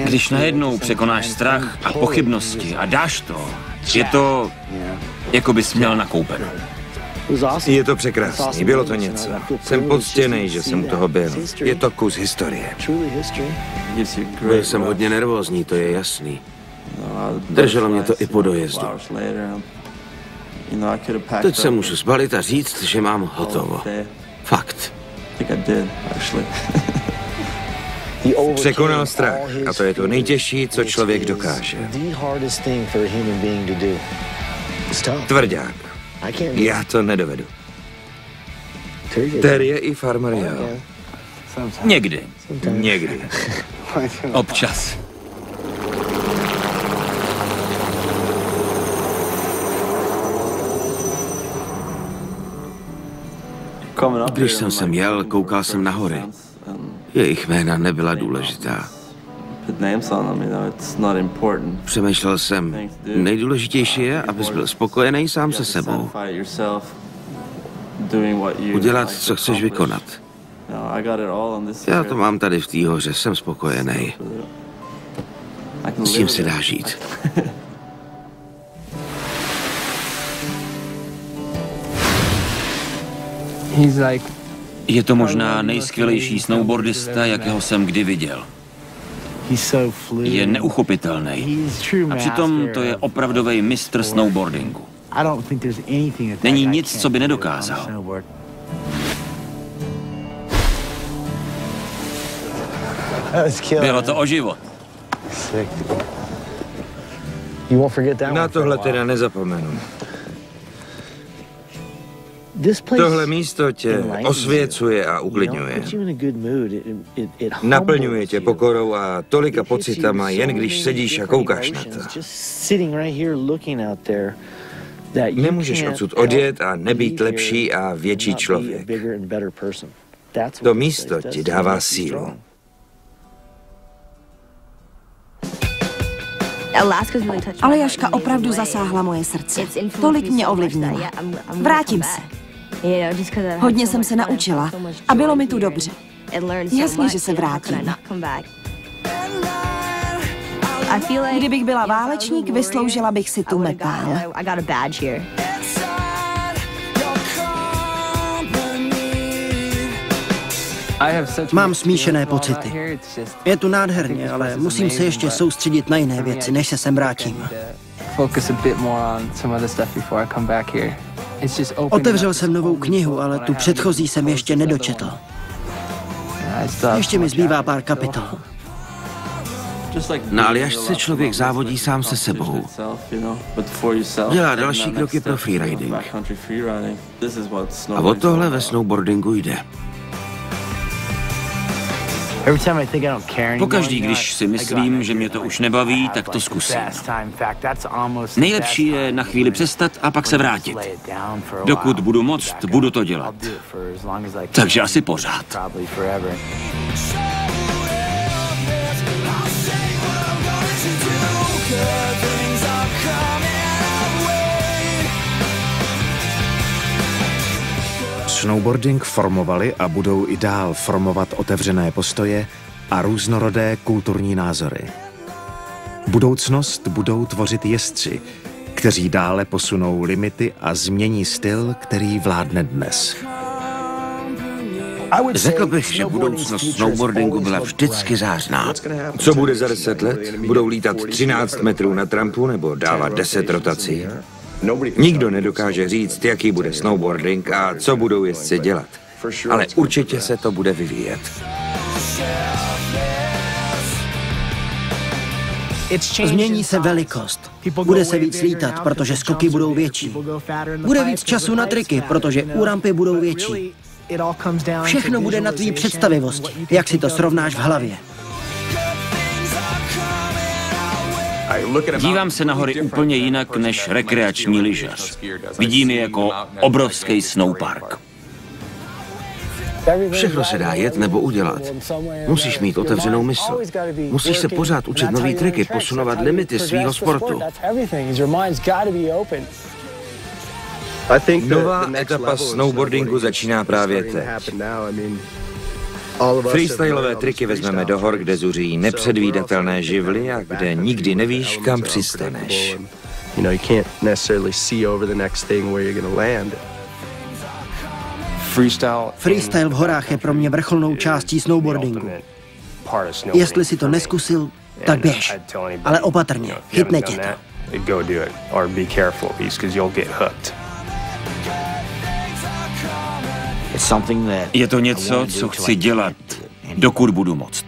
Když najednou překonáš strach a pochybnosti a dáš to, je to, jako bys měl nakoupeno. Je to překrásný, bylo to něco. Jsem poctěnej, že jsem u toho byl. Je to kus historie. Byl jsem hodně nervózní, to je jasný. Drželo mě to i po dojezdu. Teď se můžu zbalit a říct, že mám hotovo. Fakt. Překonal strach a to je to nejtěžší, co člověk dokáže. Tvrdák. Já to nedovedu. Terje i Farmer, jo. Někdy. Někdy. Občas. Když jsem sem jel, koukal jsem na hory. Jejich jména nebyla důležitá. Přemýšlel jsem, nejdůležitější je, abys byl spokojený sám se sebou. Udělat, co chceš vykonat. Já to mám tady v té hoře, jsem spokojený. S tím se dá žít. Je to možná nejskvělejší snowboardista, jakého jsem kdy viděl. Je neuchopitelný. A přitom to je opravdový mistr snowboardingu. Není nic, co by nedokázal. Bylo to o život. Na tohle teda nezapomenu. Tohle místo tě osvěcuje a uklidňuje. Naplňuje tě pokorou a tolika pocitama, jen když sedíš a koukáš na to. Nemůžeš odsud odjet a nebýt lepší a větší člověk. To místo ti dává sílu. Aljaška opravdu zasáhla moje srdce. Tolik mě ovlivnila. Vrátím se. Hodně jsem se naučila a bylo mi tu dobře. Jasně, že se vrátím. Kdybych byla válečník, vysloužila bych si tu medál. Mám smíšené pocity. Je tu nádherně, ale musím se ještě soustředit na jiné věci, než se sem vrátím. Otevřel jsem novou knihu, ale tu předchozí jsem ještě nedočetl. Ještě mi zbývá pár kapitol. Na Aljašce člověk závodí sám se sebou. Dělá další kroky pro freeriding. A o tohle ve snowboardingu jde. Pokaždý, když si myslím, že mě to už nebaví, tak to zkusím. Nejlepší je na chvíli přestat a pak se vrátit. Dokud budu moct, budu to dělat. Takže asi pořád. Snowboarding formovali a budou i dál formovat otevřené postoje a různorodé kulturní názory. Budoucnost budou tvořit jezdci, kteří dále posunou limity a změní styl, který vládne dnes. Řekl bych, že budoucnost snowboardingu byla vždycky zářná. Co bude za 10 let? Budou lítat 13 metrů na trampu nebo dávat 10 rotací? Nikdo nedokáže říct, jaký bude snowboarding a co budou jezdci dělat. Ale určitě se to bude vyvíjet. Změní se velikost. Bude se víc lítat, protože skoky budou větší. Bude víc času na triky, protože úrampy budou větší. Všechno bude na tvý představivosti, jak si to srovnáš v hlavě. Dívám se na hory úplně jinak než rekreační lyžař. Vidím je jako obrovský snowpark. Všechno se dá jet nebo udělat. Musíš mít otevřenou mysl. Musíš se pořád učit nový triky, posunovat limity svýho sportu. Nová etapa snowboardingu začíná právě teď. Freestylové triky vezmeme do hor, kde zuří nepředvídatelné živly a kde nikdy nevíš, kam přistaneš. Freestyle v horách je pro mě vrcholnou částí snowboardingu. Jestli si to neskusil, tak běž. Ale opatrně, chytne tě to. go do it, or be careful, because you'll get hooked. Je to něco, co chci dělat, dokud budu moct.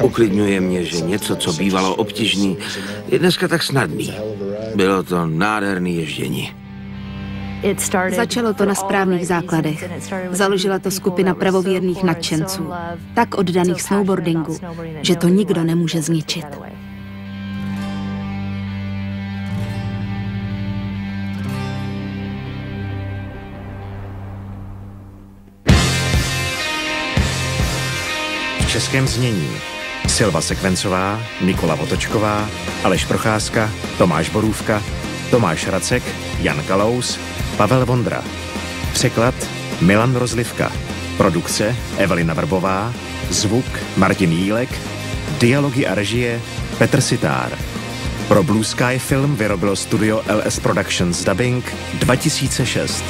Uklidňuje mě, že něco, co bývalo obtížný, je dneska tak snadný. Bylo to nádherný ježdění. Začalo to na správných základech. Založila to skupina pravověrných nadšenců, tak oddaných snowboardingu, že to nikdo nemůže zničit. V českém znění Silva Sekvencová, Nikola Votočková, Aleš Procházka, Tomáš Borůvka, Tomáš Racek, Jan Kalous, Pavel Vondra. Překlad Milan Rozlivka. Produkce Evelina Vrbová. Zvuk Martin Jílek. Dialogy a režie Petr Sitár. Pro Blue Sky Film vyrobilo studio LS Productions Dubbing 2006.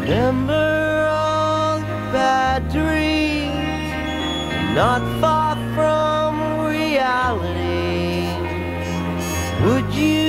Remember all the bad dreams, not far from reality. Would you